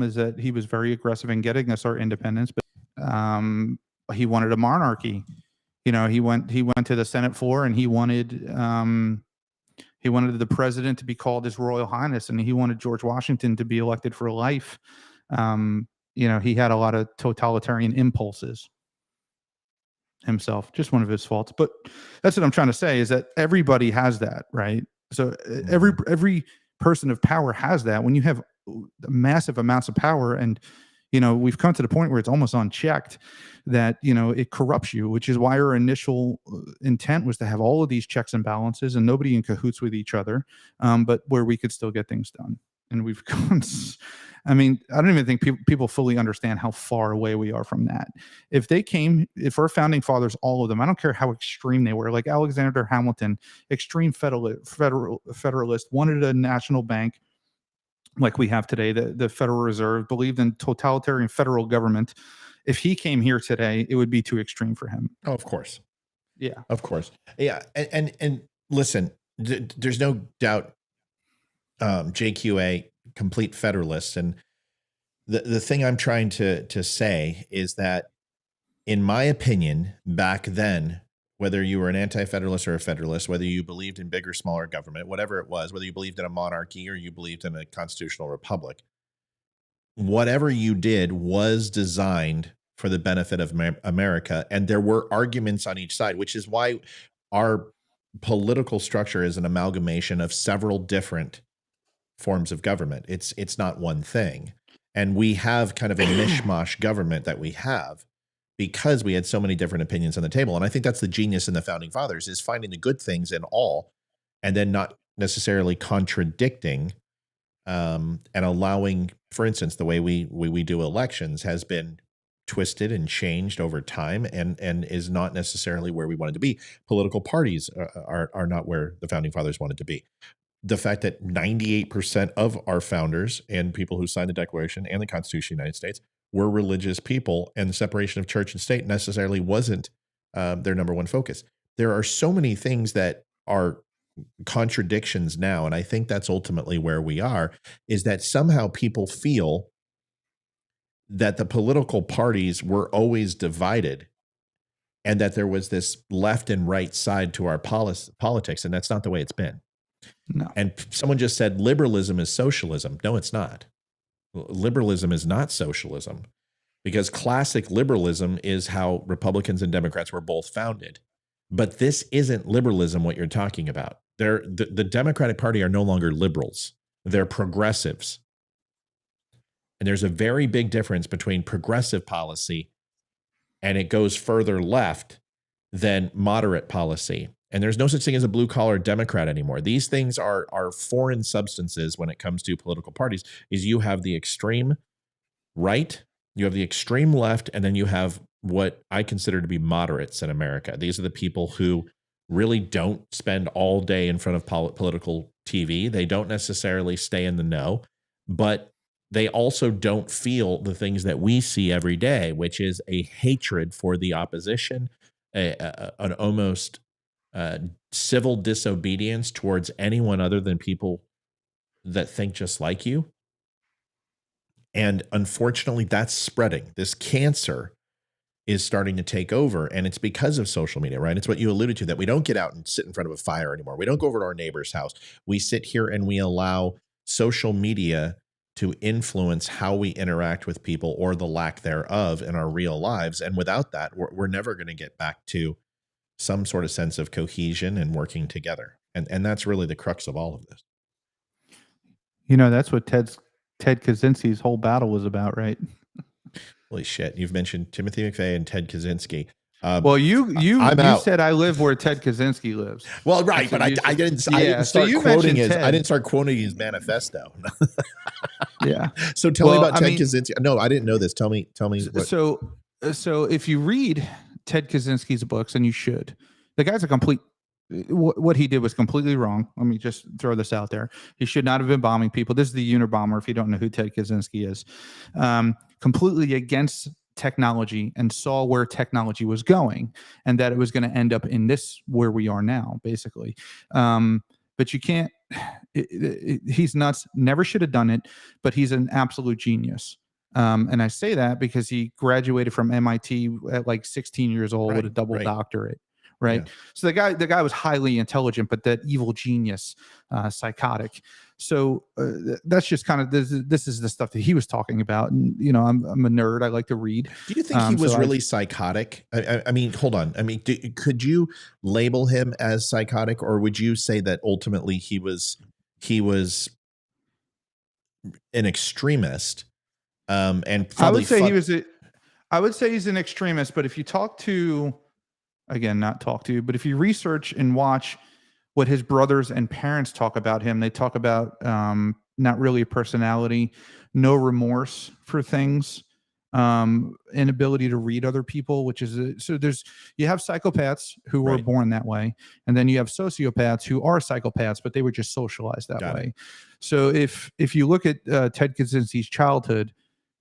is that he was very aggressive in getting us our independence, but he wanted a monarchy. He went to the Senate floor and he wanted the president to be called His Royal Highness, and he wanted George Washington to be elected for life. He had a lot of totalitarian impulses himself, just one of his faults. But that's what I'm trying to say is that everybody has that, right? So every person of power has that. When you have massive amounts of power and we've come to the point where it's almost unchecked, that it corrupts you, which is why our initial intent was to have all of these checks and balances and nobody in cahoots with each other, but where we could still get things done. And we've gone, I don't even think people fully understand how far away we are from that. If our founding fathers, all of them, I don't care how extreme they were, like Alexander Hamilton, extreme federalist, wanted a national bank like we have today, the Federal Reserve, believed in totalitarian federal government. If he came here today, it would be too extreme for him. Oh, of course. Yeah. Of course. Yeah. And listen, there's no doubt JQA, complete federalists. And the thing I'm trying to say is that, in my opinion, back then, whether you were an anti-federalist or a federalist, whether you believed in big or smaller government, whatever it was, whether you believed in a monarchy or you believed in a constitutional republic, whatever you did was designed for the benefit of America. And there were arguments on each side, which is why our political structure is an amalgamation of several different forms of government. It's not one thing. And we have kind of a mishmash government that we have because we had so many different opinions on the table. And I think that's the genius in the founding fathers, is finding the good things in all and then not necessarily contradicting and allowing, for instance, the way we do elections has been twisted and changed over time and is not necessarily where we wanted to be. Political parties are not where the founding fathers wanted to be. The fact that 98% of our founders and people who signed the Declaration and the Constitution of the United States were religious people, and the separation of church and state necessarily wasn't their number one focus. There are so many things that are contradictions now, and I think that's ultimately where we are, is that somehow people feel that the political parties were always divided and that there was this left and right side to our politics, and that's not the way it's been. No. And someone just said liberalism is socialism. No, it's not. Liberalism is not socialism, because classic liberalism is how Republicans and Democrats were both founded. But this isn't liberalism, what you're talking about. The Democratic Party are no longer liberals. They're progressives. And there's a very big difference between progressive policy and it goes further left than moderate policy. And there's no such thing as a blue-collar Democrat anymore. These things are foreign substances when it comes to political parties. Is you have the extreme right, you have the extreme left, and then you have what I consider to be moderates in America. These are the people who really don't spend all day in front of political TV. They don't necessarily stay in the know, but they also don't feel the things that we see every day, which is a hatred for the opposition, an almost civil disobedience towards anyone other than people that think just like you. And unfortunately, that's spreading. This cancer is starting to take over, and it's because of social media, right? It's what you alluded to, that we don't get out and sit in front of a fire anymore. We don't go over to our neighbor's house. We sit here and we allow social media to influence how we interact with people, or the lack thereof, in our real lives. And without that, we're never going to get back to some sort of sense of cohesion and working together. And that's really the crux of all of this. You know, that's what Ted Kaczynski's whole battle was about, right? Holy shit. You've mentioned Timothy McVeigh and Ted Kaczynski. Well, you said I live where Ted Kaczynski lives. Well, right, but I didn't start quoting his manifesto. Yeah. So tell me about Ted Kaczynski. No, I didn't know this. Tell me. What. So if you read Ted Kaczynski's books, and you should, the guy's a complete. What he did was completely wrong. Let me just throw this out there. He should not have been bombing people. This is the Unabomber, if you don't know who Ted Kaczynski is. Completely against technology, and saw where technology was going, and that it was going to end up in this where we are now, basically. But you can't. He's nuts. Never should have done it. But he's an absolute genius. And I say that because he graduated from MIT at like 16 years old with a double doctorate. Right. Yeah. So the guy was highly intelligent, but that evil genius, psychotic. So that's just kind of this is the stuff that he was talking about. And, you know, I'm a nerd. I like to read. Do you think he was really psychotic? I mean, hold on. I mean, could you label him as psychotic, or would you say that ultimately he was an extremist? And probably I would say he's an extremist. But if you talk to, again, not talk to, but if you research and watch what his brothers and parents talk about him, they talk about not really a personality, no remorse for things, inability to read other people, which is you have psychopaths who were born that way, and then you have sociopaths who are psychopaths, but they were just socialized that way. So if you look at Ted Kaczynski's childhood,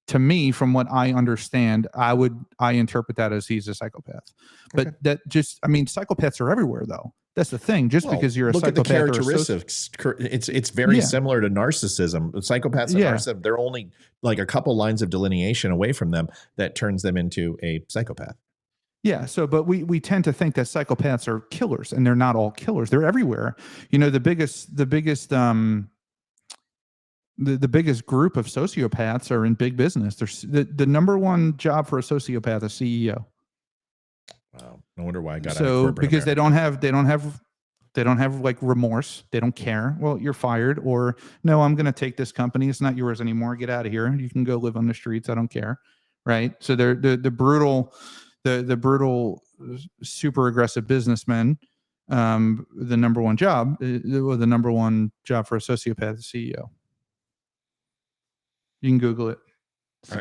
to me, from what I understand, I interpret that as he's a psychopath. But that just, I mean, psychopaths are everywhere, though. That's the thing. Just because you're a psychopath, look at the characteristics. It's very similar to narcissism. Psychopaths and narcissists, they're only like a couple lines of delineation away from them that turns them into a psychopath. Yeah. So, but we tend to think that psychopaths are killers, and they're not all killers. They're everywhere. You know, the biggest the biggest group of sociopaths are in big business. The number one job for a sociopath is CEO. Wow. No wonder why I got out of So corporate because America. they don't have like remorse. They don't care. Well, you're fired, or no, I'm going to take this company. It's not yours anymore. Get out of here. You can go live on the streets. I don't care. Right. So they're the brutal, the brutal, super aggressive businessmen. The number one job, the number one job for a sociopath is CEO. You can Google it.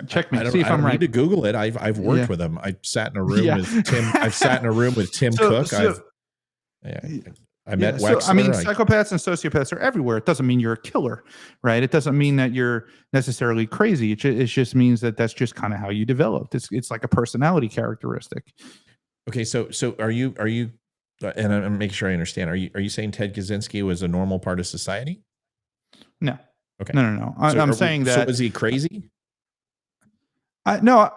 Check me. See if I'm right. I need to Google it. I've worked with him. I sat in a room with Tim. I've sat in a room with Tim Cook. I met Wexler. So, I mean, psychopaths and sociopaths are everywhere. It doesn't mean you're a killer, right? It doesn't mean that you're necessarily crazy. It just means that that's just kind of how you developed. It's like a personality characteristic. Okay, so are you? And I'm making sure I understand. Are you saying Ted Kaczynski was a normal part of society? No. Okay. No. I'm saying that. So was he crazy? No,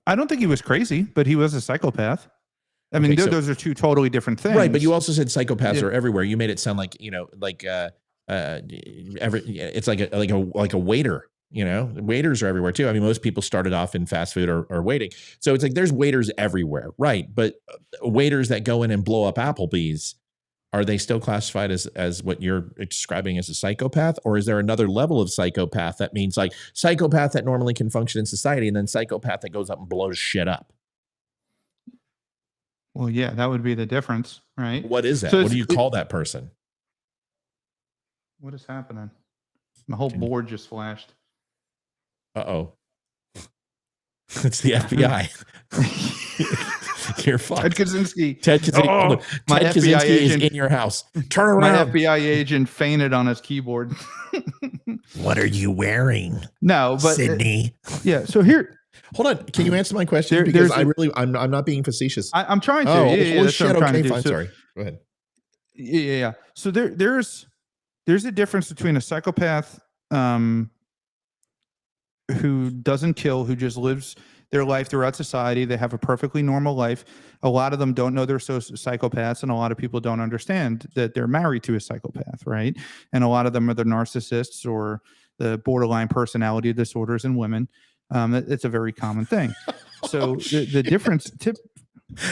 I don't think he was crazy, but he was a psychopath. I mean, those are two totally different things. Right, but you also said psychopaths are everywhere. You made it sound like, it's like a waiter, waiters are everywhere too. I mean, most people started off in fast food or waiting. So it's like there's waiters everywhere, right? But waiters that go in and blow up Applebee's, are they still classified as what you're describing as a psychopath? Or is there another level of psychopath that means like psychopath that normally can function in society and then psychopath that goes up and blows shit up? Well, yeah, that would be the difference, right? What is that? So what do you call that person? What is happening? My whole board just flashed. Uh-oh. It's the FBI. You're fucked. Ted Kaczynski. Ted Kaczynski is in your house. Turn around. My FBI agent fainted on his keyboard. What are you wearing? No, but Sydney. Yeah. So here. Hold on. Can you answer my question? Because I'm not being facetious. I'm trying to. Oh, holy shit. Okay, fine. Sorry. Go ahead. Yeah. So there's a difference between a psychopath who doesn't kill, who just lives their life throughout society. They have a perfectly normal life. A lot of them don't know they're psychopaths, and a lot of people don't understand that they're married to a psychopath, right? And a lot of them are the narcissists or the borderline personality disorders in women. It's a very common thing. So the difference.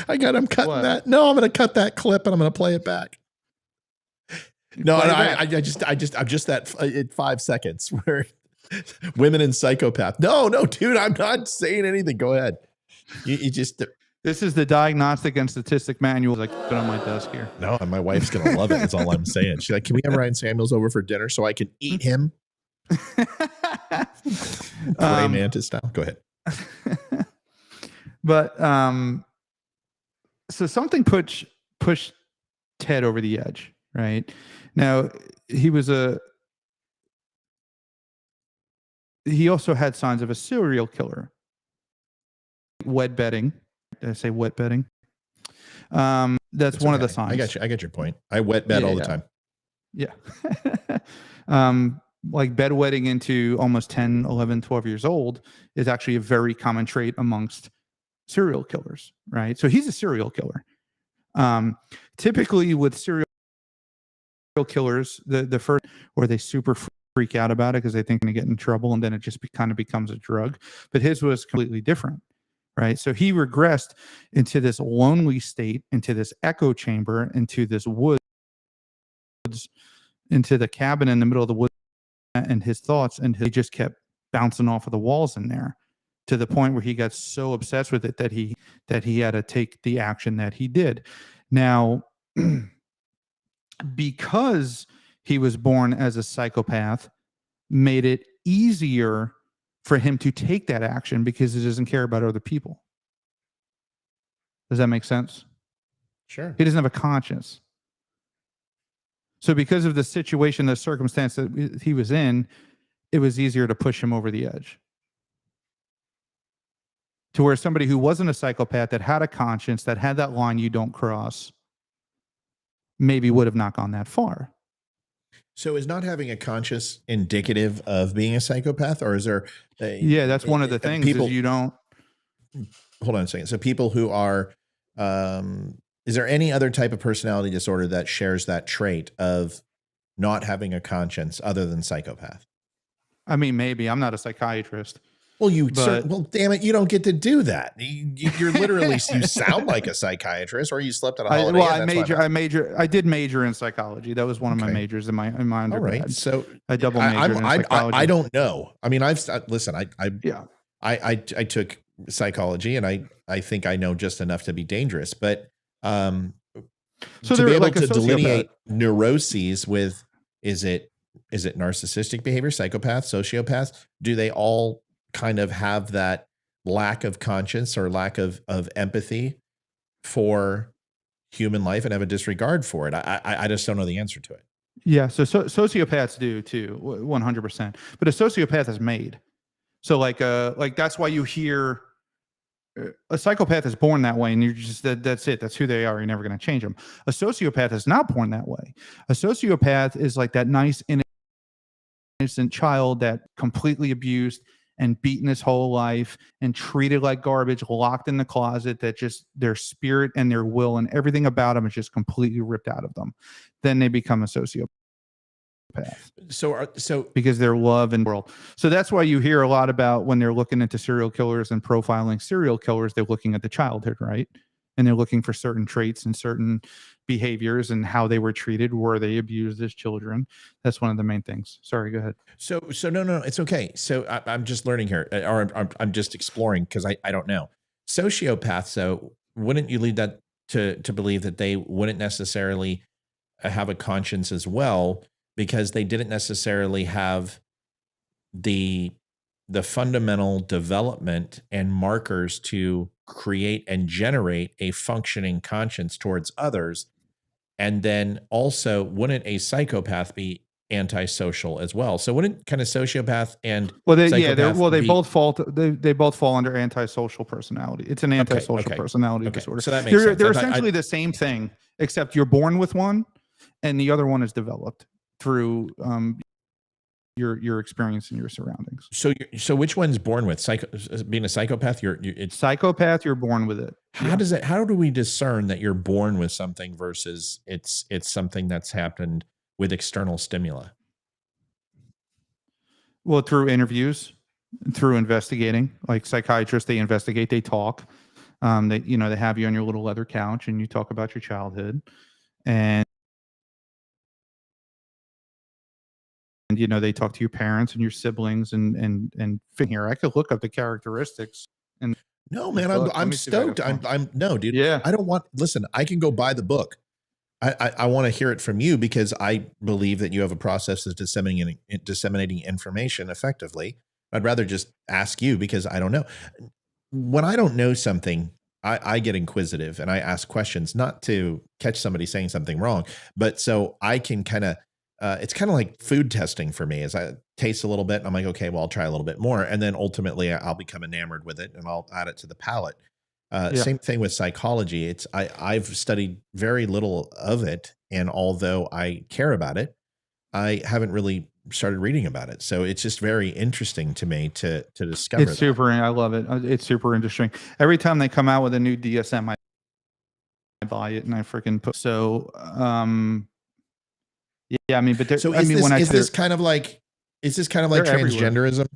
I'm cutting that. No, I'm going to cut that clip and I'm going to play it back. No, I'm just that 5 seconds where women and psychopath. No, dude, I'm not saying anything. Go ahead. You just. This is the Diagnostic and Statistic Manual. I keep it on my desk here. No, and my wife's going to love it. That's all I'm saying. She's like, can we have Ryan Samuels over for dinner so I can eat him? Gray mantis style. Go ahead. But so something pushed Ted over the edge, right? Now he also had signs of a serial killer. Wet bedding. Did I say wet bedding? That's one of the signs. I got your point. I wet bed all the time. Yeah. Like bedwetting into almost 10, 11, 12 years old is actually a very common trait amongst serial killers, right? So he's a serial killer. Typically with serial killers, the first, or they super freak out about it because they think they're going to get in trouble, and then it just kind of becomes a drug. But his was completely different, right? So he regressed into this lonely state, into this echo chamber, into this woods, into the cabin in the middle of the woods, and his thoughts, and he just kept bouncing off of the walls in there, to the point where he got so obsessed with it that he had to take the action that he did. Now, because he was born as a psychopath, made it easier for him to take that action because he doesn't care about other people. Does that make sense? Sure. He doesn't have a conscience. So because of the situation, the circumstance that he was in, it was easier to push him over the edge. To where somebody who wasn't a psychopath, that had a conscience, that had that line you don't cross, maybe would have not gone that far. So is not having a conscience indicative of being a psychopath, or is there that's one of the things people, is you don't. Hold on a second. So people who are, is there any other type of personality disorder that shares that trait of not having a conscience other than psychopath? I mean, maybe I'm not a psychiatrist. Well, well, damn it, you don't get to do that. You're literally, you sound like a psychiatrist, or you slept at a holiday. I did major in psychology. That was one of my majors in my undergrad. All right, so I double majored in psychology. I don't know. I mean, I took psychology, and I think I know just enough to be dangerous, but so to be able to delineate neuroses with is it narcissistic behavior, psychopath, sociopath? Do they all kind of have that lack of conscience or lack of empathy for human life and have a disregard for it? I just don't know the answer to it. Yeah, so sociopaths do too, 100%. But a sociopath is made. So like that's why you hear a psychopath is born that way, and you're just that's it. That's who they are. You're never going to change them. A sociopath is not born that way. A sociopath is like that nice innocent child that completely abused and beaten his whole life and treated like garbage, locked in the closet, that just their spirit and their will and everything about them is just completely ripped out of them. Then they become a sociopath. So because they're love and world. So that's why you hear a lot about when they're looking into serial killers and profiling serial killers, they're looking at the childhood, right? And they're looking for certain traits and certain behaviors and how they were treated. Were they abused as children? That's one of the main things. Sorry, go ahead. So no, it's okay. So I'm just learning here, or I'm just exploring because I don't know. Sociopaths, so wouldn't you lead that to believe that they wouldn't necessarily have a conscience as well, because they didn't necessarily have the fundamental development and markers to create and generate a functioning conscience towards others? And then also, wouldn't a psychopath be antisocial as well? So wouldn't kind of sociopath and they both fall under antisocial personality. It's an antisocial personality disorder. So that makes sense. They're essentially the same thing, except you're born with one and the other one is developed through your experience and your surroundings. So which one's born with being a psychopath? It's psychopath. You're born with it. How do we discern that you're born with something versus it's something that's happened with external stimuli? Well, through interviews, through investigating. Like psychiatrists, they investigate, they talk. They have you on your little leather couch and you talk about your childhood, and they talk to your parents and your siblings and here I could look up the characteristics. And no, man, I'm stoked. I'm no, dude. Yeah. Listen, I can go buy the book. I want to hear it from you because I believe that you have a process of disseminating information effectively. I'd rather just ask you because I don't know. When I don't know something, I get inquisitive and I ask questions, not to catch somebody saying something wrong, but so I can kind of, it's kind of like food testing for me. As I taste a little bit and I'm like, okay, well, I'll try a little bit more. And then ultimately I'll become enamored with it and I'll add it to the palate. Same thing with psychology. I've studied very little of it. And although I care about it, I haven't really started reading about it. So it's just very interesting to me to discover. It's super. I love it. It's super interesting. Every time they come out with a new DSM, I buy it and I freaking put, so, yeah, I mean, but is this kind of like transgenderism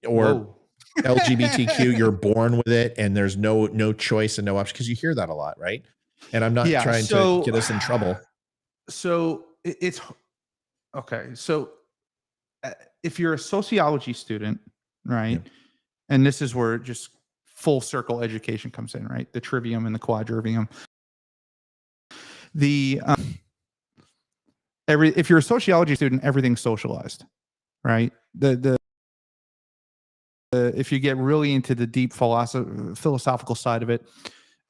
or LGBTQ? You're born with it, and there's no choice and no option, because you hear that a lot, right? And I'm not trying to get us in trouble. So it's okay. So if you're a sociology student, right, and this is where just full circle education comes in, right? The trivium and the quadrivium. If you're a sociology student, everything's socialized, right? If you get really into the deep philosophical side of it,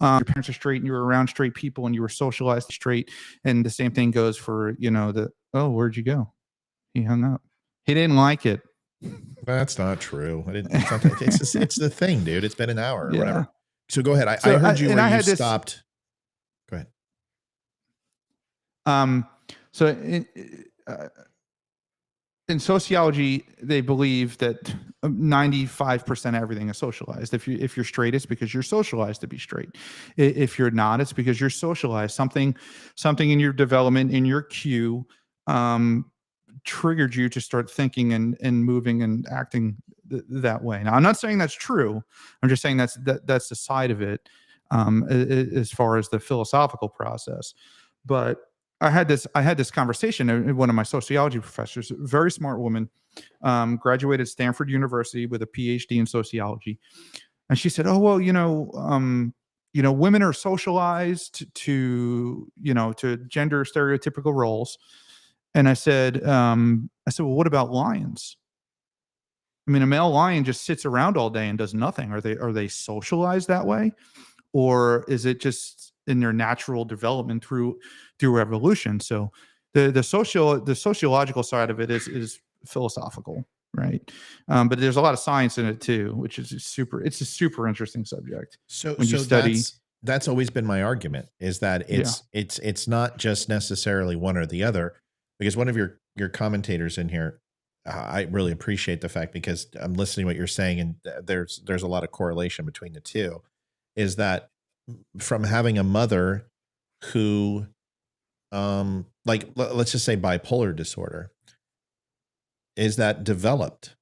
your parents are straight and you were around straight people and you were socialized straight. And the same thing goes for, where'd you go? He hung up. He didn't like it. That's not true. It's the thing, dude. It's been an hour or whatever. So go ahead. I heard you when you stopped. Go ahead. So in sociology, they believe that 95% of everything is socialized. If you're straight, it's because you're socialized to be straight. If you're not, it's because you're socialized. Something in your development, in your queue, triggered you to start thinking and moving and acting that way. Now, I'm not saying that's true. I'm just saying that's the side of it, as far as the philosophical process. But I had this conversation with one of my sociology professors, very smart woman, graduated Stanford University with a PhD in sociology. And she said, "Oh, well, women are socialized to gender stereotypical roles." And I said, "Well, what about lions? I mean, a male lion just sits around all day and does nothing. Are they socialized that way, or is it just in their natural development through evolution?" So the sociological side of it is philosophical, right? But there's a lot of science in it too, which is it's a super interesting subject. So when you study, that's always been my argument, is that it's not just necessarily one or the other, because one of your commentators in here, I really appreciate the fact, because I'm listening to what you're saying, and there's a lot of correlation between the two, is that from having a mother who, let's just say bipolar disorder, is that developed?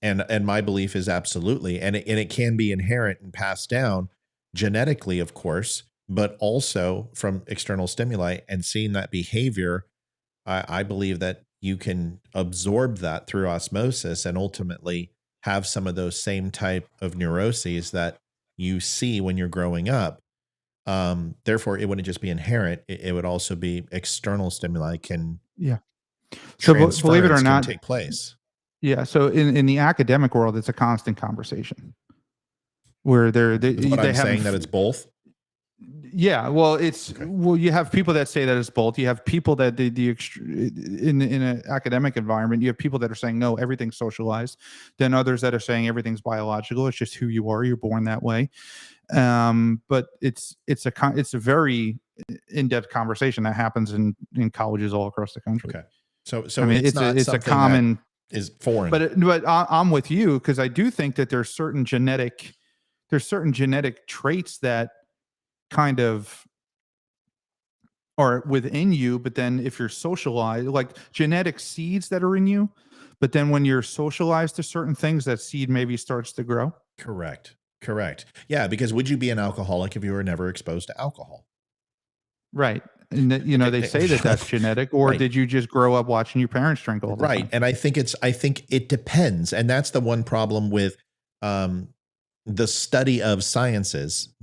And my belief is absolutely, and it can be inherent and passed down genetically, of course, but also from external stimuli, and seeing that behavior. I believe that you can absorb that through osmosis and ultimately have some of those same type of neuroses that you see when you're growing up. Therefore, it wouldn't just be inherent; it would also be external stimuli can. Yeah. So believe it or not, take place. Yeah. So in the academic world, it's a constant conversation where they saying that it's both. Yeah, well, you have people that say that it's both. You have people that in an academic environment, you have people that are saying no, everything's socialized. Then others that are saying everything's biological. It's just who you are. You're born that way. But it's a very in-depth conversation that happens in colleges all across the country. Okay, so I mean, it's a common is foreign. But I'm with you, because I do think that there's certain genetic traits that kind of are within you, but then if you're socialized, like genetic seeds that are in you, but then when you're socialized to certain things, that seed maybe starts to grow. Correct. Yeah, because would you be an alcoholic if you were never exposed to alcohol? Right. And they say that that's genetic, or did you just grow up watching your parents drink all the time? And I think it depends. And that's the one problem with the study of sciences,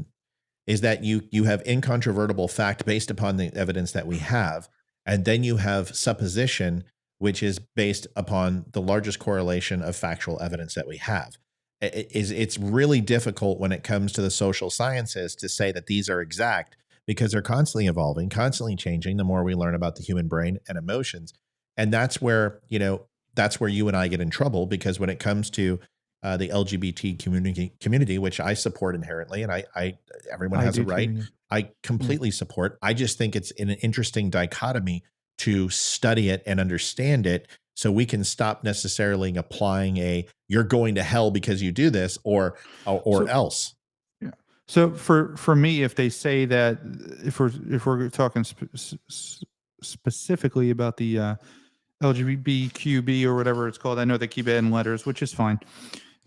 is that you have incontrovertible fact based upon the evidence that we have, and then you have supposition, which is based upon the largest correlation of factual evidence that we have. It's really difficult when it comes to the social sciences to say that these are exact, because they're constantly evolving, constantly changing the more we learn about the human brain and emotions. And that's where you and I get in trouble, because when it comes to the LGBT community, which I support inherently, and everyone has a right. I completely support. I just think it's an interesting dichotomy to study it and understand it, so we can stop necessarily applying you're going to hell because you do this, or else. Yeah. So for me, if they say that, if we're talking specifically about the LGBTQB or whatever it's called, I know they keep adding letters, which is fine.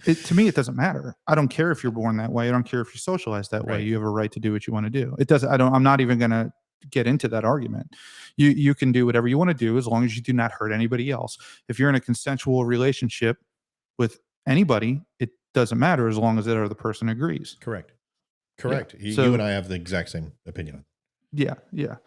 To me, it doesn't matter. I don't care if you're born that way. I don't care if you're socialized that way. You have a right to do what you want to do. It doesn't. I'm not even going to get into that argument. You can do whatever you want to do, as long as you do not hurt anybody else. If you're in a consensual relationship with anybody, it doesn't matter, as long as that other person agrees. Correct. Yeah. You and I have the exact same opinion. Yeah. Okay.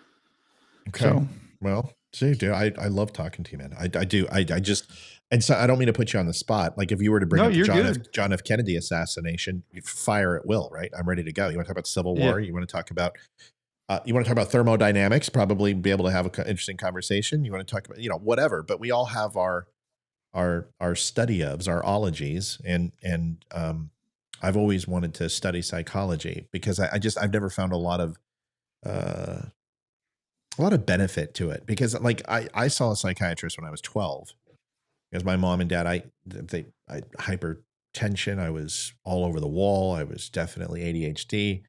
So, well, see, dude, I love talking to you, man. I do. I just. And so I don't mean to put you on the spot. Like, if you were to bring up the John F. Kennedy assassination, you fire at will, right? I'm ready to go. You want to talk about Civil War? You want to talk about thermodynamics? Probably be able to have an interesting conversation. You want to talk about whatever. But we all have our study ofs, our ologies, and I've always wanted to study psychology, because I've never found a lot of benefit to it, because I saw a psychiatrist when I was 12. Because my mom and dad, I hypertension. I was all over the wall. I was definitely ADHD.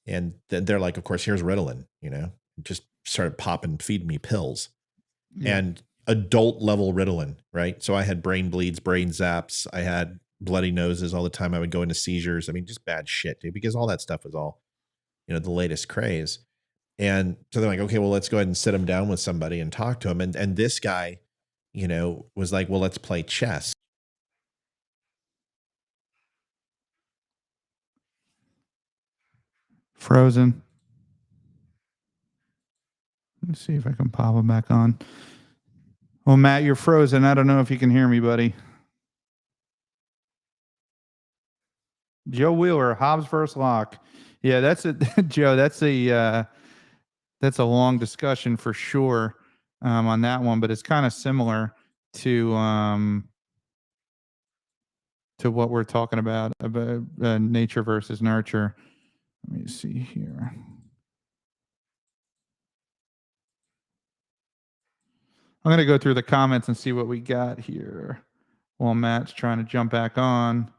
And they're like, of course, here's Ritalin, just started feeding me pills. Yeah. And adult level Ritalin, right? So I had brain bleeds, brain zaps. I had bloody noses all the time. I would go into seizures. I mean, just bad shit, dude, because all that stuff was all, the latest craze. And so they're like, okay, well, let's go ahead and sit him down with somebody and talk to him. And this guy, was like, well, let's play chess. Frozen. Let's see if I can pop him back on. Well, Matt, you're frozen. I don't know if you can hear me, buddy. Joe Wheeler, Hobbs versus Locke. Yeah, that's a Joe. That's a long discussion for sure on that one, but it's kind of similar to what we're talking about nature versus nurture. Let me see here. I'm going to go through the comments and see what we got here while Matt's trying to jump back on.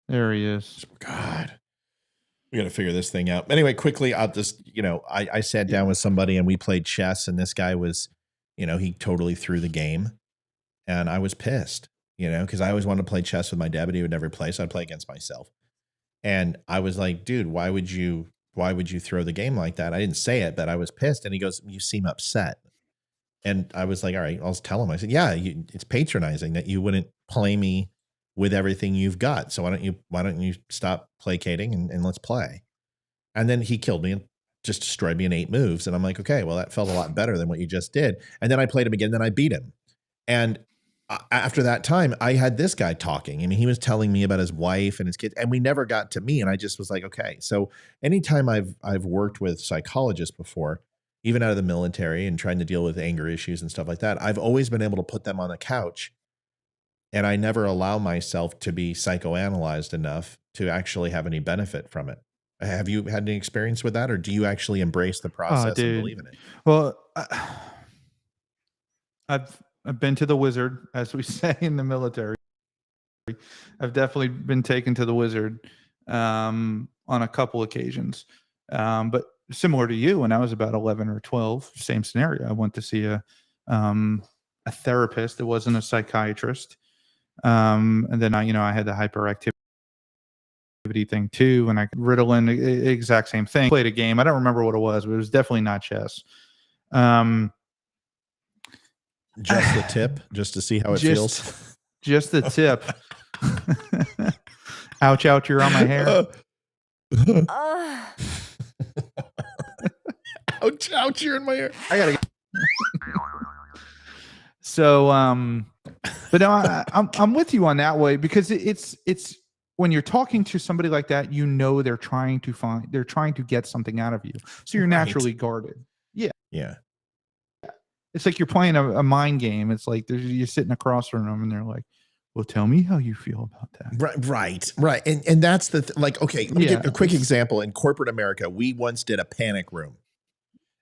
There he is. God, we got to figure this thing out. Anyway, quickly, I'll just, I sat down with somebody and we played chess, and this guy was, he totally threw the game, and I was pissed, because I always wanted to play chess with my dad, but he would never play. So I'd play against myself. And I was like, dude, why would you throw the game like that? I didn't say it, but I was pissed. And he goes, you seem upset. And I was like, all right, I'll tell him. I said, yeah, it's patronizing that you wouldn't play me with everything you've got. So why don't you stop placating and let's play? And then he killed me and just destroyed me in 8 moves. And I'm like, okay, well, that felt a lot better than what you just did. And then I played him again, then I beat him. And after that time, I had this guy talking. I mean, he was telling me about his wife and his kids, and we never got to me. And I just was like, okay. So anytime I've worked with psychologists before, even out of the military and trying to deal with anger issues and stuff like that, I've always been able to put them on the couch, and I never allow myself to be psychoanalyzed enough to actually have any benefit from it. Have you had any experience with that, or do you actually embrace the process and believe in it? Well, I've been to the wizard, as we say in the military. I've definitely been taken to the wizard on a couple occasions. But similar to you, when I was about 11 or 12, same scenario. I went to see a therapist. It wasn't a psychiatrist. And then I had the hyperactivity thing too. And I Ritalin, exact same thing. Played a game. I don't remember what it was, but it was definitely not chess. Just the tip, just to see how it feels. Just the tip. Ouch, ouch, you're on my hair. Ouch, ouch, you're in my hair. I gotta get. So, but no, I'm with you on that way, because it's when you're talking to somebody like that, they're trying to get something out of you. So you're naturally guarded. Yeah. Yeah. It's like you're playing a mind game. It's like you're sitting across from them and they're like, well, tell me how you feel about that. Right. And that's the okay, let me give a quick example. In corporate America, we once did a panic room.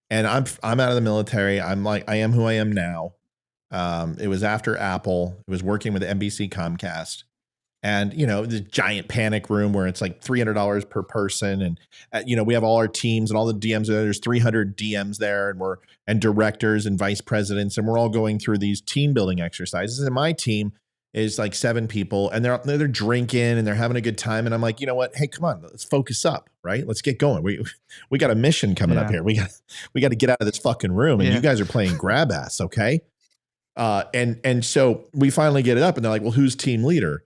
And I'm out of the military. I'm like, I am who I am now. It was after Apple. It was working with NBC Comcast. And, the giant panic room where it's like $300 per person. And, we have all our teams and all the DMs. There's 300 DMs there, and directors and vice presidents. And we're all going through these team building exercises. And my team is like 7 people, and they're drinking and they're having a good time. And I'm like, you know what? Hey, come on, let's focus up, right? Let's get going. We got a mission coming up here. We got to get out of this fucking room. And you guys are playing grab ass. Okay. And so we finally get it up, and they're like, well, who's team leader?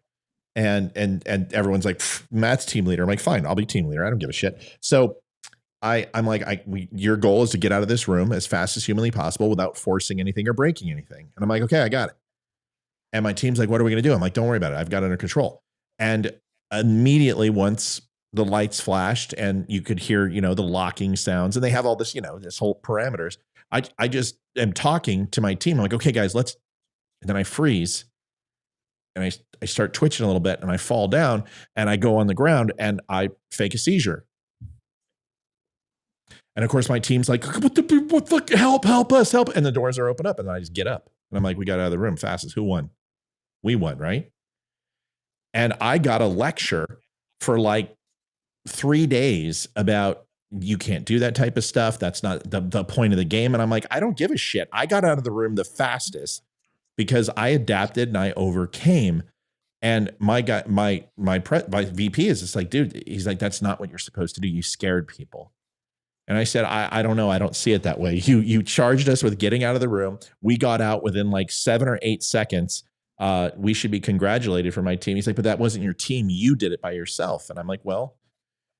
And everyone's like, Matt's team leader. I'm like, fine, I'll be team leader. I don't give a shit. So I'm like, your goal is to get out of this room as fast as humanly possible without forcing anything or breaking anything. And I'm like, okay, I got it. And my team's like, what are we going to do? I'm like, don't worry about it. I've got it under control. And immediately, once the lights flashed and you could hear, the locking sounds, and they have all this, this whole parameters. I just am talking to my team. I'm like, okay, guys, and then I freeze. And I start twitching a little bit, and I fall down, and I go on the ground, and I fake a seizure. And of course, my team's like, what the help us, help. And the doors are open up, and then I just get up. And I'm like, we got out of the room fastest. Who won? We won, right? And I got a lecture for like 3 days about you can't do that type of stuff. That's not the point of the game. And I'm like, I don't give a shit. I got out of the room the fastest because I adapted and I overcame. And my guy, my VP is just like, dude, he's like, that's not what you're supposed to do. You scared people. And I said, I don't know. I don't see it that way. You charged us with getting out of the room. We got out within like 7 or 8 seconds. We should be congratulated for my team. He's like, but that wasn't your team. You did it by yourself. And I'm like, well,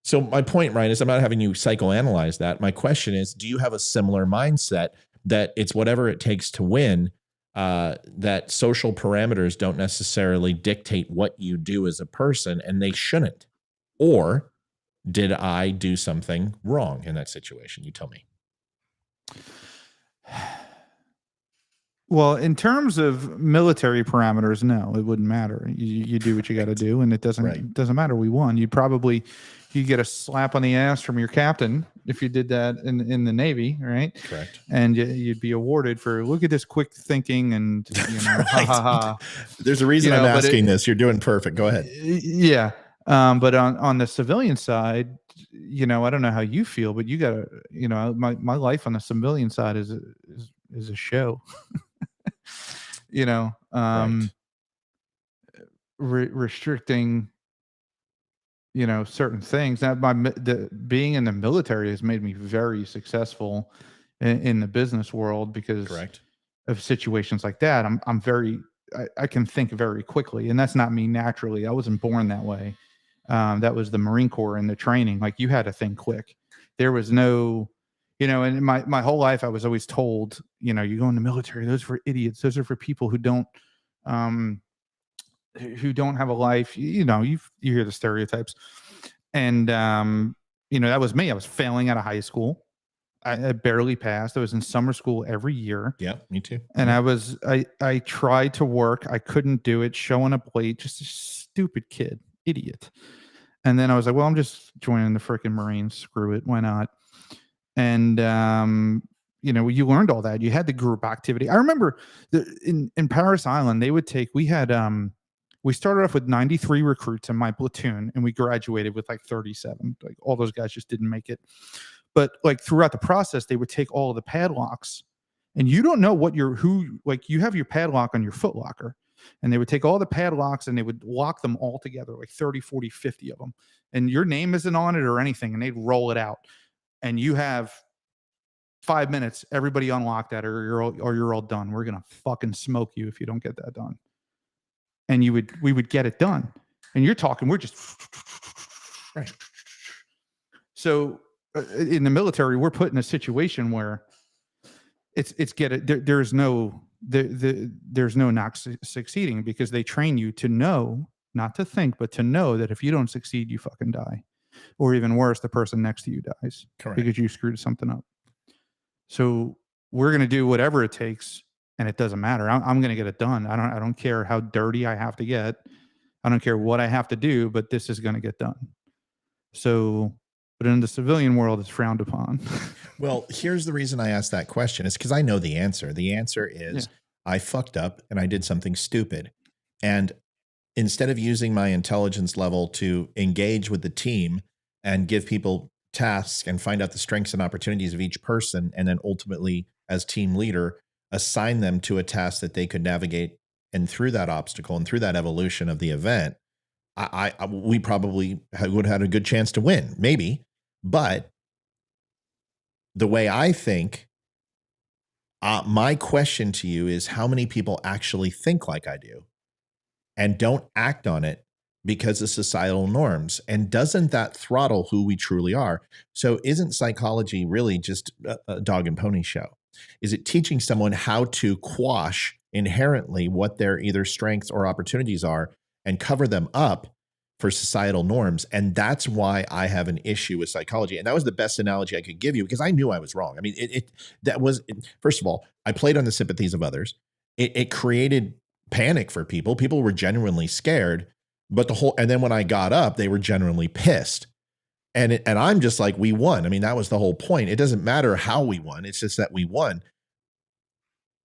so my point, Ryan, is I'm not having you psychoanalyze that. My question is, do you have a similar mindset that it's whatever it takes to win, that social parameters don't necessarily dictate what you do as a person, and they shouldn't? Or did I do something wrong in that situation? You tell me. Well, in terms of military parameters, no, it wouldn't matter. You do what you got to do, and it doesn't matter. We won. You get a slap on the ass from your captain if you did that in the Navy, right? Correct. And you'd be awarded for, look at this quick thinking and right. Ha ha ha. There's a reason I'm asking this. You're doing perfect. Go ahead. Yeah. But on the civilian side, I don't know how you feel, but you got to, my life on the civilian side is a show. Restricting, certain things. Now, being in the military has made me very successful in the business world because of situations like that. I can think very quickly, and that's not me naturally. I wasn't born that way. That was the Marine Corps and the training. Like, you had to think quick. There was no, and my whole life I was always told, you go in the military, those are for idiots. Those are for people who don't have a life. You hear the stereotypes. And, that was me. I was failing out of high school. I barely passed. I was in summer school every year. Yeah, me too. And I tried to work. I couldn't do it. Showing up late, just a stupid kid, idiot. And then I was like, well, I'm just joining the freaking Marines. Screw it. Why not? And, you learned all that. You had the group activity. I remember in Paris Island, we started off with 93 recruits in my platoon, and we graduated with like 37. Like, all those guys just didn't make it. But like throughout the process, they would take all of the padlocks, and you don't know you have your padlock on your foot locker, and they would take all the padlocks and they would lock them all together, like 30, 40, 50 of them. And your name isn't on it or anything. And they'd roll it out, and you have 5 minutes, everybody unlock that, or you're all done. We're going to fucking smoke you if you don't get that done. And we would get it done. And you're talking, we're just right. So in the military, we're put in a situation where there's no not succeeding, because they train you to know, not to think, but to know that if you don't succeed, you fucking die. Or even worse, the person next to you dies. Correct. Because you screwed something up. So we're going to do whatever it takes, and it doesn't matter. I'm going to get it done. I don't care how dirty I have to get. I don't care what I have to do, but this is going to get done. So, but in the civilian world, it's frowned upon. Well, here's the reason I asked that question. It's because I know the answer. The answer is I fucked up and I did something stupid. And instead of using my intelligence level to engage with the team and give people tasks and find out the strengths and opportunities of each person, and then ultimately as team leader, assign them to a task that they could navigate, and through that obstacle and through that evolution of the event, we probably would have had a good chance to win, maybe. But the way I think, my question to you is, how many people actually think like I do and don't act on it because of societal norms? And doesn't that throttle who we truly are? So isn't psychology really just a dog and pony show? Is it teaching someone how to quash inherently what their either strengths or opportunities are and cover them up for societal norms? And that's why I have an issue with psychology. And that was the best analogy I could give you, because I knew I was wrong. I mean, first of all, I played on the sympathies of others. It created panic for people. People were genuinely scared, but and then when I got up, they were genuinely pissed. And I'm just like, we won. I mean, that was the whole point. It doesn't matter how we won. It's just that we won.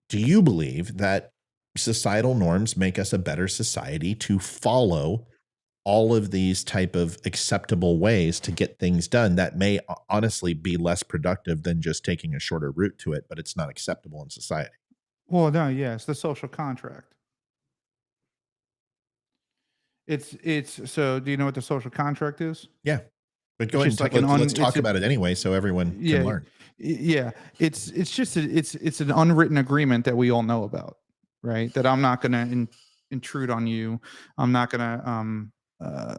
Do you believe that societal norms make us a better society to follow all of these type of acceptable ways to get things done that may honestly be less productive than just taking a shorter route to it, but it's not acceptable in society. Well, no, yeah, it's the social contract. It's so. Do you know what the social contract is? Yeah, but go ahead and let's talk about it anyway, so everyone can learn. Yeah, it's just it's an unwritten agreement that we all know about, right? That I'm not going to intrude on you. I'm not going to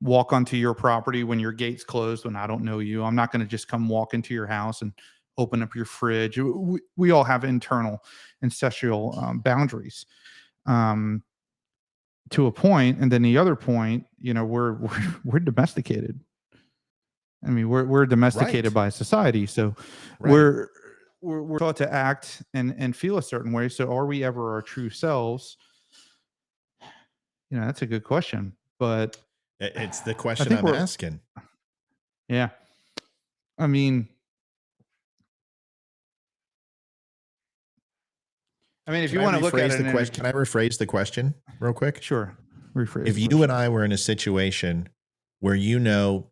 walk onto your property when your gate's closed when I don't know you. I'm not going to just come walk into your house and open up your fridge. We all have internal ancestral boundaries. To a point, and then the other point, you know, we're domesticated. I mean, we're domesticated by society, so we're taught to act and feel a certain way. So, are we ever our true selves? You know, that's a good question, but it's the question I'm asking. Yeah, I mean, if you want to look at it, can I rephrase the question real quick? Sure. Rephrase. If you and I were in a situation where you know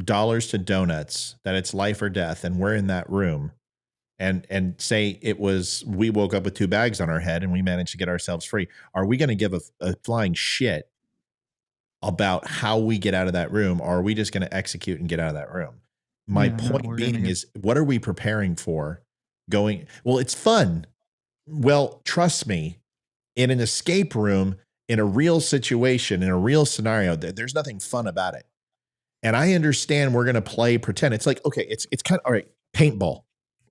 dollars to donuts that it's life or death, and we're in that room, and say it was we woke up with 2 bags on our head and we managed to get ourselves free, are we going to give a flying shit about how we get out of that room, or are we just going to execute and get out of that room? My point being is, what are we preparing for going? Well, it's fun. Well, trust me, in an escape room, in a real situation, in a real scenario, there's nothing fun about it. And I understand we're going to play pretend. It's like, okay, it's kind of, all right, paintball.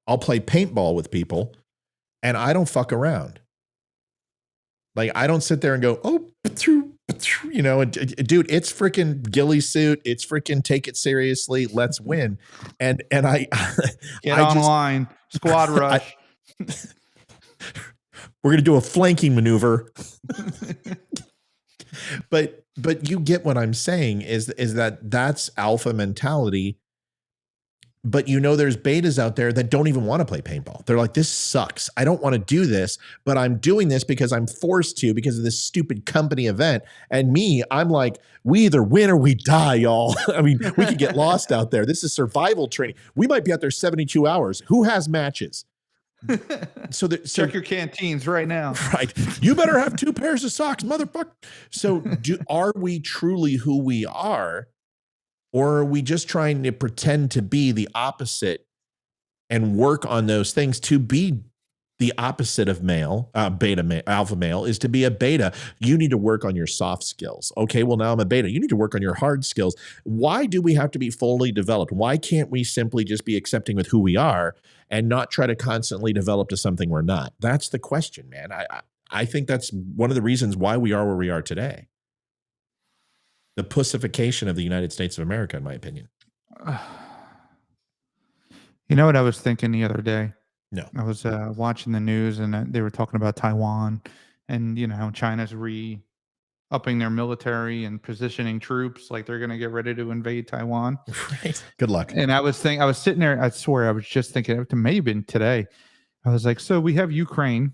I'll play paintball with people and I don't fuck around. Like, I don't sit there and go, oh, you know, dude, it's freaking ghillie suit. It's freaking take it seriously. Let's win. And I get online, squad rush. We're going to do a flanking maneuver. But you get what I'm saying is that's alpha mentality. But you know, there's betas out there that don't even want to play paintball. They're like, this sucks. I don't want to do this, but I'm doing this because I'm forced to because of this stupid company event. And me, I'm like, we either win or we die, y'all. I mean, we could get lost out there. This is survival training. We might be out there 72 hours. Who has matches? So check your canteens right now. Right. You better have 2 pairs of socks, motherfucker. So are we truly who we are? Or are we just trying to pretend to be the opposite and work on those things? To be the opposite of alpha male is to be a beta. You need to work on your soft skills. Okay, well, now I'm a beta. You need to work on your hard skills. Why do we have to be fully developed? Why can't we simply just be accepting with who we are and not try to constantly develop to something we're not? That's the question, man. I think that's one of the reasons why we are where we are today. The pussification of the United States of America, in my opinion. You know what I was thinking the other day? No. I was watching the news and they were talking about Taiwan and, you know, how China's upping their military and positioning troops like they're going to get ready to invade Taiwan. Right. Good luck. And I was sitting there, I swear, I was just thinking, it may have been today. I was like, so we have Ukraine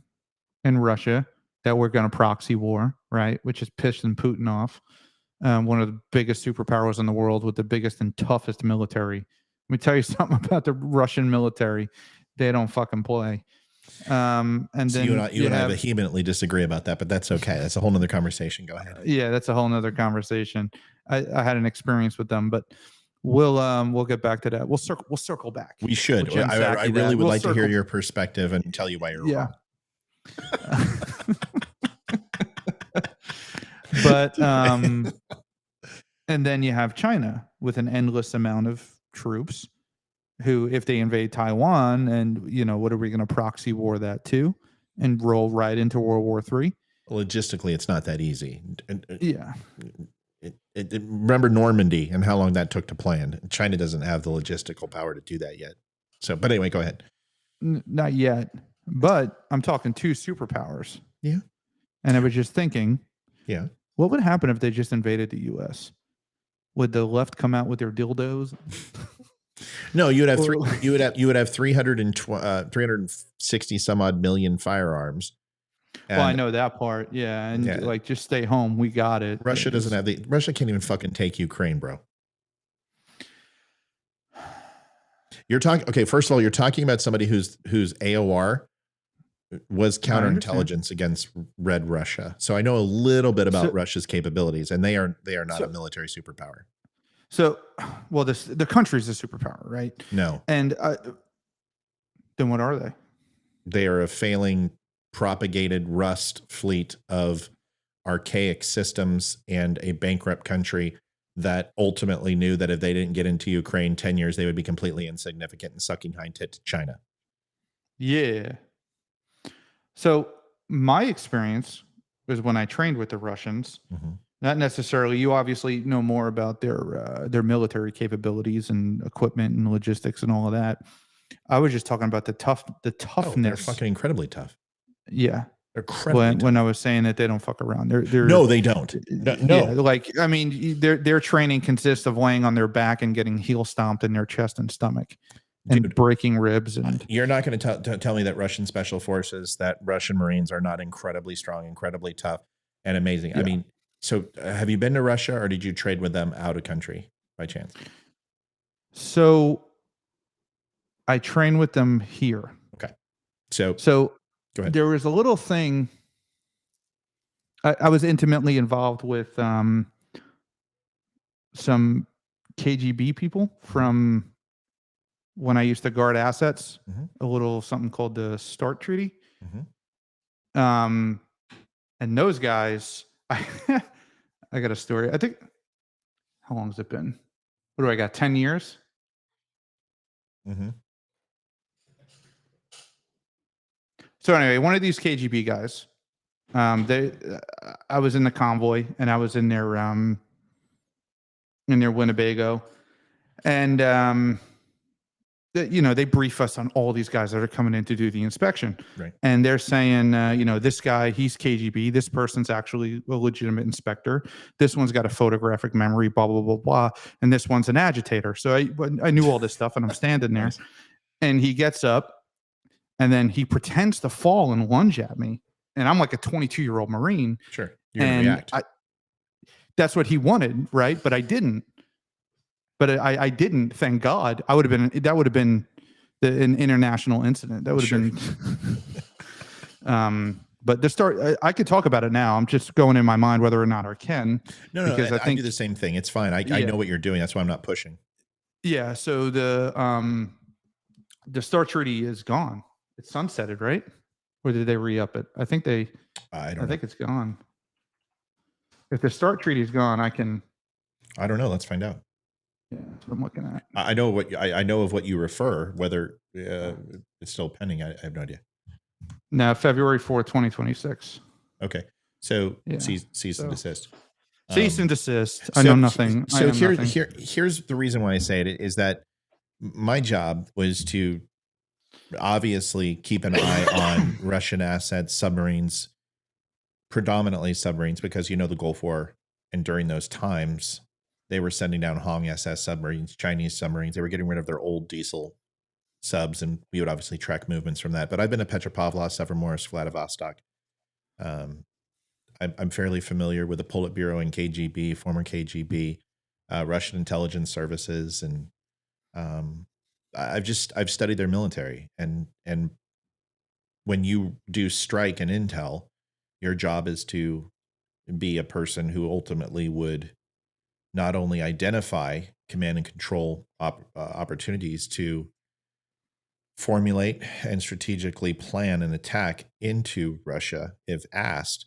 and Russia that we're going to proxy war, right? Which is pissing Putin off. One of the biggest superpowers in the world with the biggest and toughest military. Let me tell you something about the Russian military. They don't fucking play. And so then you and I vehemently disagree about that, but that's okay. That's a whole nother conversation. Go ahead. Yeah, that's a whole nother conversation. I had an experience with them, but we'll get back to that. We'll circle back. We should. I really would like to hear your perspective and tell you why you're wrong. But and then you have China with an endless amount of troops who, if they invade Taiwan, and you know, what are we going to proxy war that too and roll right into World War III? Logistically, it's not that easy. Yeah. Remember Normandy and how long that took to plan. China doesn't have the logistical power to do that yet. So, but anyway, go ahead. Not yet, but I'm talking 2 superpowers. Yeah. And I was just thinking, yeah, what would happen if they just invaded the U.S.? Would the left come out with their dildos? No, you would have 360 some odd million firearms. And well, I know that part. Yeah. And like, just stay home. We got it. Russia doesn't have Russia can't even fucking take Ukraine, bro. You're talking, okay, first of all, you're talking about somebody whose AOR was counterintelligence against Red Russia. So I know a little bit about Russia's capabilities, and they are not a military superpower. So, well, the country's a superpower, right? No. And then what are they? They are a failing, propagated rust fleet of archaic systems and a bankrupt country that ultimately knew that if they didn't get into Ukraine 10 years, they would be completely insignificant and sucking hind tit to China. Yeah. So my experience was when I trained with the Russians, not necessarily, you obviously know more about their military capabilities and equipment and logistics and all of that. I was just talking about the toughness. Oh, they're fucking incredibly tough. Yeah. They're when I was saying that they don't fuck around, no, they don't. No. Yeah, like, I mean, their training consists of laying on their back and getting heel stomped in their chest and stomach, and breaking ribs. And you're not going to tell me that Russian special forces, that Russian Marines are not incredibly strong, incredibly tough, and amazing. Yeah. I mean, so have you been to Russia, or did you trade with them out of country by chance? So I train with them here. Okay. So go ahead. There was a little thing. I was intimately involved with some KGB people from when I used to guard assets. A little something called the START Treaty. And those guys, I got a story. I think, how long has it been? What do I got? 10 years? So anyway, one of these KGB guys, I was in the convoy and I was in their Winnebago, and they brief us on all these guys that are coming in to do the inspection. Right. And they're saying, this guy, he's KGB. This person's actually a legitimate inspector. This one's got a photographic memory, blah, blah, blah, blah. And this one's an agitator. So I knew all this stuff, and I'm standing there. Nice. And he gets up, and then he pretends to fall and lunge at me. And I'm like a 22-year-old Marine. Sure. You're going to react. That's what he wanted, right? But I didn't. But I didn't, thank God. That would have been an international incident. That would have been. But the story, I could talk about it now. I'm just going in my mind whether or not I can. No, because I think do the same thing. It's fine. I know what you're doing. That's why I'm not pushing. Yeah. So the START Treaty is gone. It's sunsetted, right? Or did they re-up it? I think they. I think it's gone. If the START Treaty is gone, I don't know. Let's find out. Yeah, that's what I'm looking at. I know of what you refer. Whether it's still pending, I have no idea. No, February 4th, 2026. Okay, so cease and desist. Cease and desist. I know nothing. So here's the reason why I say it is that my job was to obviously keep an eye on Russian assets, submarines, predominantly submarines, because the Gulf War, and during those times they were sending down Hong SS submarines, Chinese submarines. They were getting rid of their old diesel subs, and we would obviously track movements from that. But I've been to Petropavlovsk, Severomorsk, Vladivostok. I'm fairly familiar with the Politburo and KGB, former KGB, Russian intelligence services, and I've studied their military. And when you do strike and intel, your job is to be a person who ultimately would not only identify command and control opportunities to formulate and strategically plan an attack into Russia if asked,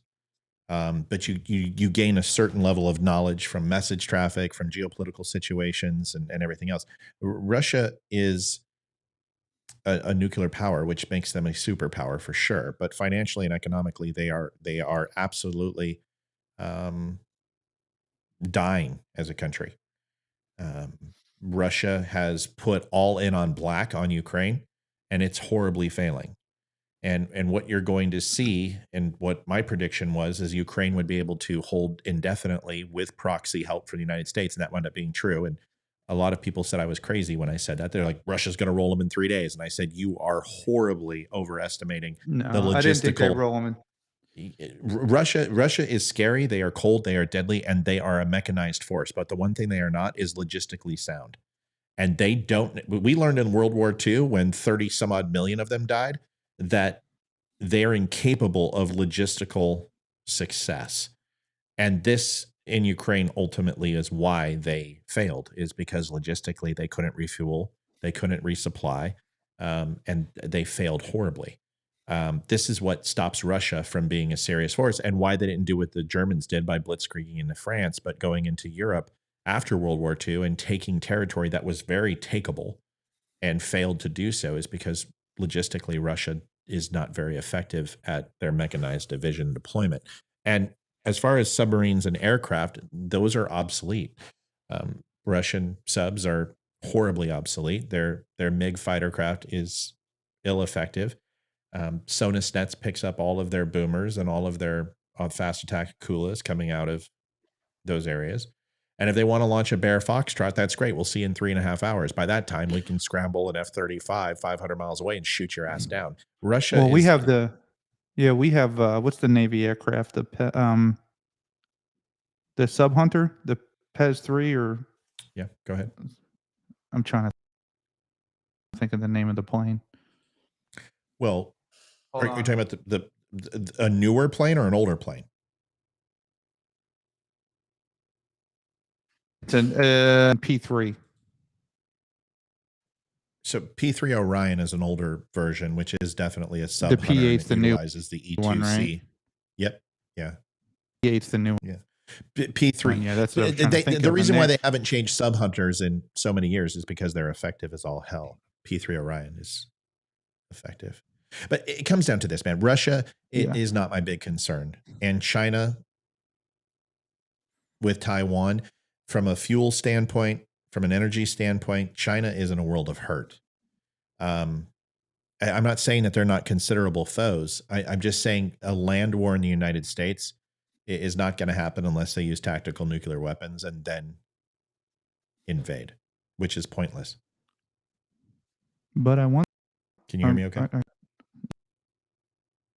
but you gain a certain level of knowledge from message traffic, from geopolitical situations, and everything else. Russia is a nuclear power, which makes them a superpower for sure. But financially and economically, they are absolutely dying as a country. Russia has put all in on black on Ukraine, and it's horribly failing. And what you're going to see, and what my prediction was, is Ukraine would be able to hold indefinitely with proxy help from the United States, and that wound up being true. And a lot of people said I was crazy when I said that. They're like, Russia's going to roll them in 3 days. And I said, you are horribly overestimating the logistical. I didn't think they'd roll them in. Russia is scary. They are cold. They are deadly, and they are a mechanized force. But the one thing they are not is logistically sound. And they don't. We learned in World War II, when 30 some odd million of them died, that they're incapable of logistical success. And this in Ukraine ultimately is why they failed, is because logistically they couldn't refuel, they couldn't resupply, and they failed horribly. This is what stops Russia from being a serious force, and why they didn't do what the Germans did by blitzkrieging into France, but going into Europe after World War II and taking territory that was very takeable and failed to do so, is because logistically Russia is not very effective at their mechanized division deployment. And as far as submarines and aircraft, those are obsolete. Russian subs are horribly obsolete. Their MiG fighter craft is ill effective. Sonus picks up all of their boomers and all of their fast attack Kulas coming out of those areas. And if they want to launch a Bear Foxtrot, that's great. We'll see you in 3.5 hours. By that time, we can scramble an F-35 500 miles away and shoot your ass down. Russia. Well, we have what's the Navy aircraft? The Sub Hunter, the Pez 3, or yeah, go ahead. I'm trying to think of the name of the plane. Well, are you talking about a newer plane or an older plane? It's an P3. So P3 Orion is an older version, which is definitely a sub. The P8's the new the E2C. one, right? Yep. Yeah. P8's the new one. Yeah. P3. Yeah, that's what the reason why they haven't changed sub hunters in so many years is because they're effective as all hell. P3 Orion is effective. But it comes down to this, man. Russia is not my big concern. And China with Taiwan, from a fuel standpoint, from an energy standpoint, China is in a world of hurt. I'm not saying that they're not considerable foes. I'm just saying a land war in the United States is not going to happen unless they use tactical nuclear weapons and then invade, which is pointless. But I want. Can you hear me okay?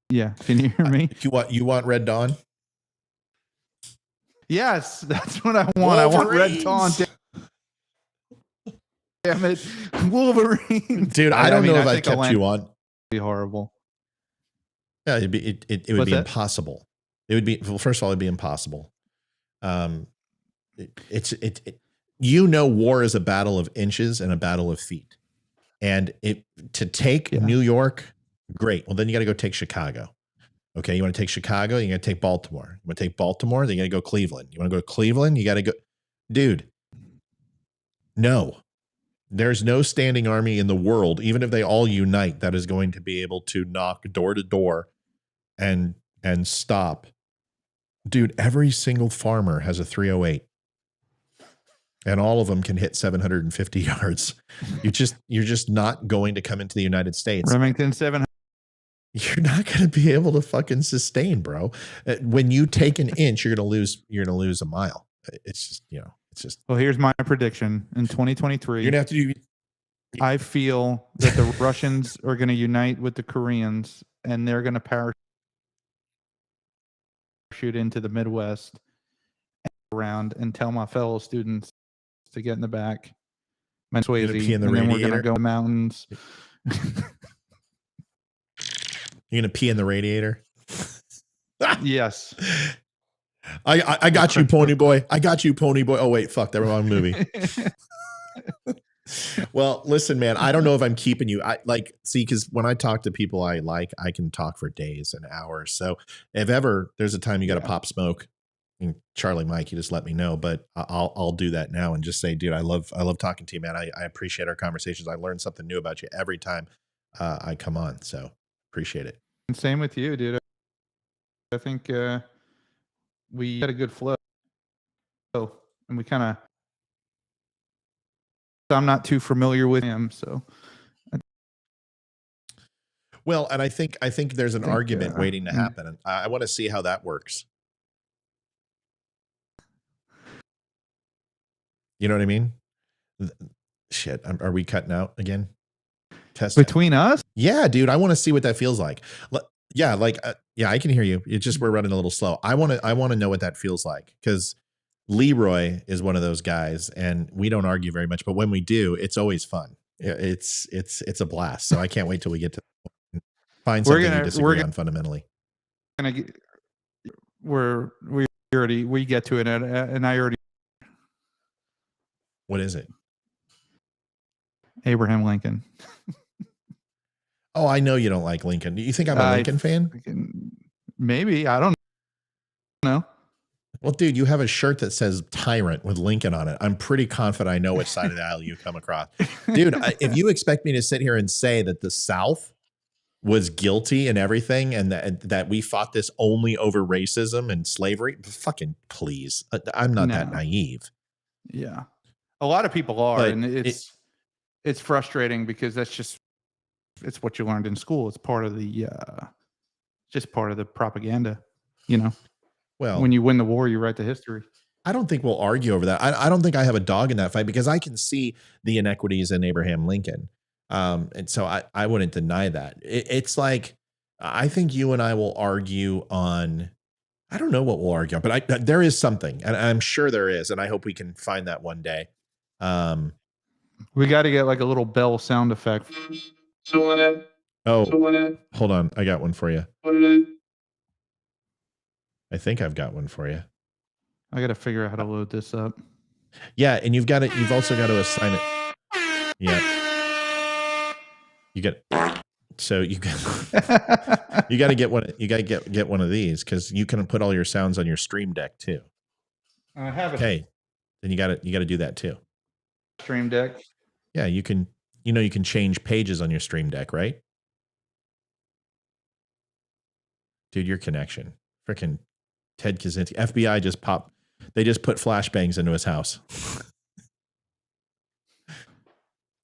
Yeah. Can you hear me? You want Red Dawn? Yes, that's what I want. Wolverines. I want Red Dawn. Damn it, Wolverine, dude! I don't know if I kept you on. Be horrible. Yeah, it would be impossible. It would be, well, first of all, it'd be impossible. War is a battle of inches and a battle of feet. And to take New York, great. Well, then you got to go take Chicago. Okay, you want to take Chicago, you got to take Baltimore. You want to take Baltimore, then you got to go Cleveland. You want to go to Cleveland, you got to go, dude. No. There's no standing army in the world, even if they all unite, that is going to be able to knock door to door and stop. Dude, every single farmer has a 308. And all of them can hit 750 yards. You're just not going to come into the United States. Remington 700. You're not going to be able to fucking sustain, bro. When you take an inch, you're going to lose a mile. It's just, it's just. Well, here's my prediction in 2023. You're going to have to do. I feel that the Russians are going to unite with the Koreans, and they're going to parachute into the Midwest around and tell my fellow students to get in the back. Swayze, and then we're going to go mountains. You're going to pee in the radiator? Yes. I got you, Pony Boy. I got you, Pony Boy. Oh, wait, fuck, that wrong movie. Well, listen, man, I don't know if I'm keeping you. Because when I talk to people I can talk for days and hours. So if ever there's a time you got to pop smoke, and Charlie Mike, you just let me know. But I'll do that now and just say, dude, I love talking to you, man. I appreciate our conversations. I learn something new about you every time I come on. So appreciate it. And same with you, dude. I think we had a good flow, and we kind of. I'm not too familiar with him, so. Well, and I think there's an argument waiting to happen, and I want to see how that works. You know what I mean? Shit, are we cutting out again? Between us? Yeah, dude, I want to see what that feels like. Yeah, Yeah, I can hear you. It's just we're running a little slow. I want to know what that feels like, because Leroy is one of those guys, and we don't argue very much, but when we do, it's always fun. It's a blast. So I can't wait till we get to find something we disagree on fundamentally. We get to it, and I already. What is it? Abraham Lincoln. Oh, I know you don't like Lincoln. Do you think I'm a Lincoln fan? Maybe. I don't know. Well, dude, you have a shirt that says Tyrant with Lincoln on it. I'm pretty confident I know which side of the aisle you come across. Dude, if you expect me to sit here and say that the South was guilty and everything, and that we fought this only over racism and slavery, fucking please. I'm not that naive. Yeah. A lot of people are, but and it's frustrating because it's what you learned in school. It's part of the just part of the propaganda, you know. Well, when you win the war, you write the history. I don't think we'll argue over that. I don't think I have a dog in that fight, because I can see the inequities in Abraham Lincoln. And so I wouldn't deny that. It's like, I think you and I will argue on, I don't know what we'll argue on, but there is something, and I'm sure there is, and I hope we can find that one day. We got to get like a little bell sound effect. Oh, hold on. I got one for you. I think I've got one for you. I got to figure out how to load this up. Yeah. And you've also got to assign it. Yeah. You get, so you got to get one. You got to get one of these, because you can put all your sounds on your Stream Deck too. I have it. Okay. Then you got to do that too. Stream Deck. Yeah. You can change pages on your Stream Deck, right? Dude, your connection. Freaking Ted Kaczynski. FBI just popped. They just put flashbangs into his house.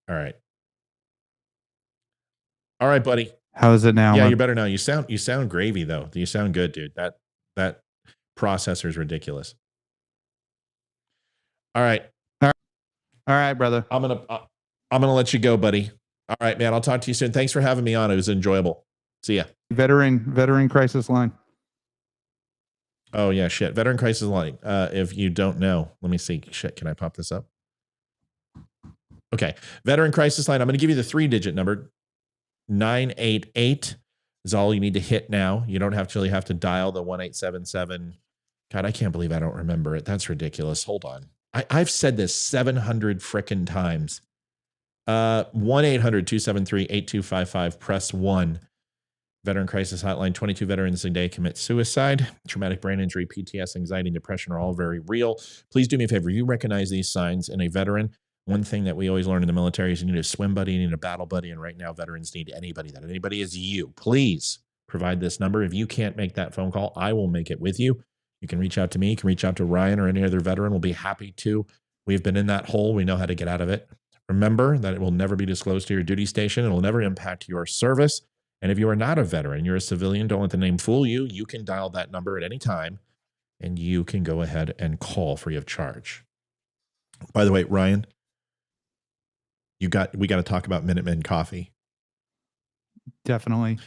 All right. All right, buddy. How is it now? Yeah, you're better now. You sound gravy though. You sound good, dude. That processor is ridiculous. All right. All right, brother. I'm gonna let you go, buddy. All right, man. I'll talk to you soon. Thanks for having me on. It was enjoyable. See ya. Veteran crisis line. Oh yeah, shit. Veteran crisis line. If you don't know, let me see. Shit, can I pop this up? Okay. Veteran crisis line. I'm going to give you the 3-digit number. 988 is all you need to hit now. You don't actually have to dial the 1877. God, I can't believe I don't remember it. That's ridiculous. Hold on. I've said this 700 frickin' times. 1-800-273-8255. Press 1. Veteran Crisis Hotline. 22 veterans a day commit suicide. Traumatic brain injury, PTS, anxiety, and depression are all very real. Please do me a favor. You recognize these signs in a veteran. One thing that we always learn in the military is you need a swim buddy, you need a battle buddy, and right now veterans need anybody. That anybody is you. Please provide this number. If you can't make that phone call, I will make it with you. You can reach out to me. You can reach out to Ryan or any other veteran. We'll be happy to. We've been in that hole. We know how to get out of it. Remember that it will never be disclosed to your duty station. It will never impact your service. And if you are not a veteran, you're a civilian, don't let the name fool you. You can dial that number at any time, and you can go ahead and call free of charge. By the way, Ryan, we got to talk about Minutemen Coffee. Definitely.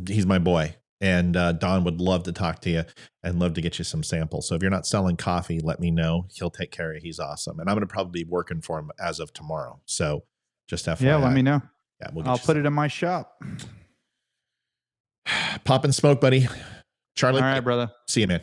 He's my boy. And Don would love to talk to you and love to get you some samples. So if you're not selling coffee, let me know. He'll take care of you. He's awesome. And I'm going to probably be working for him as of tomorrow. So just FYI. Yeah, let me know. Yeah, I'll put it in my shop. Pop and smoke, buddy. Charlie. All right, brother. See you, man.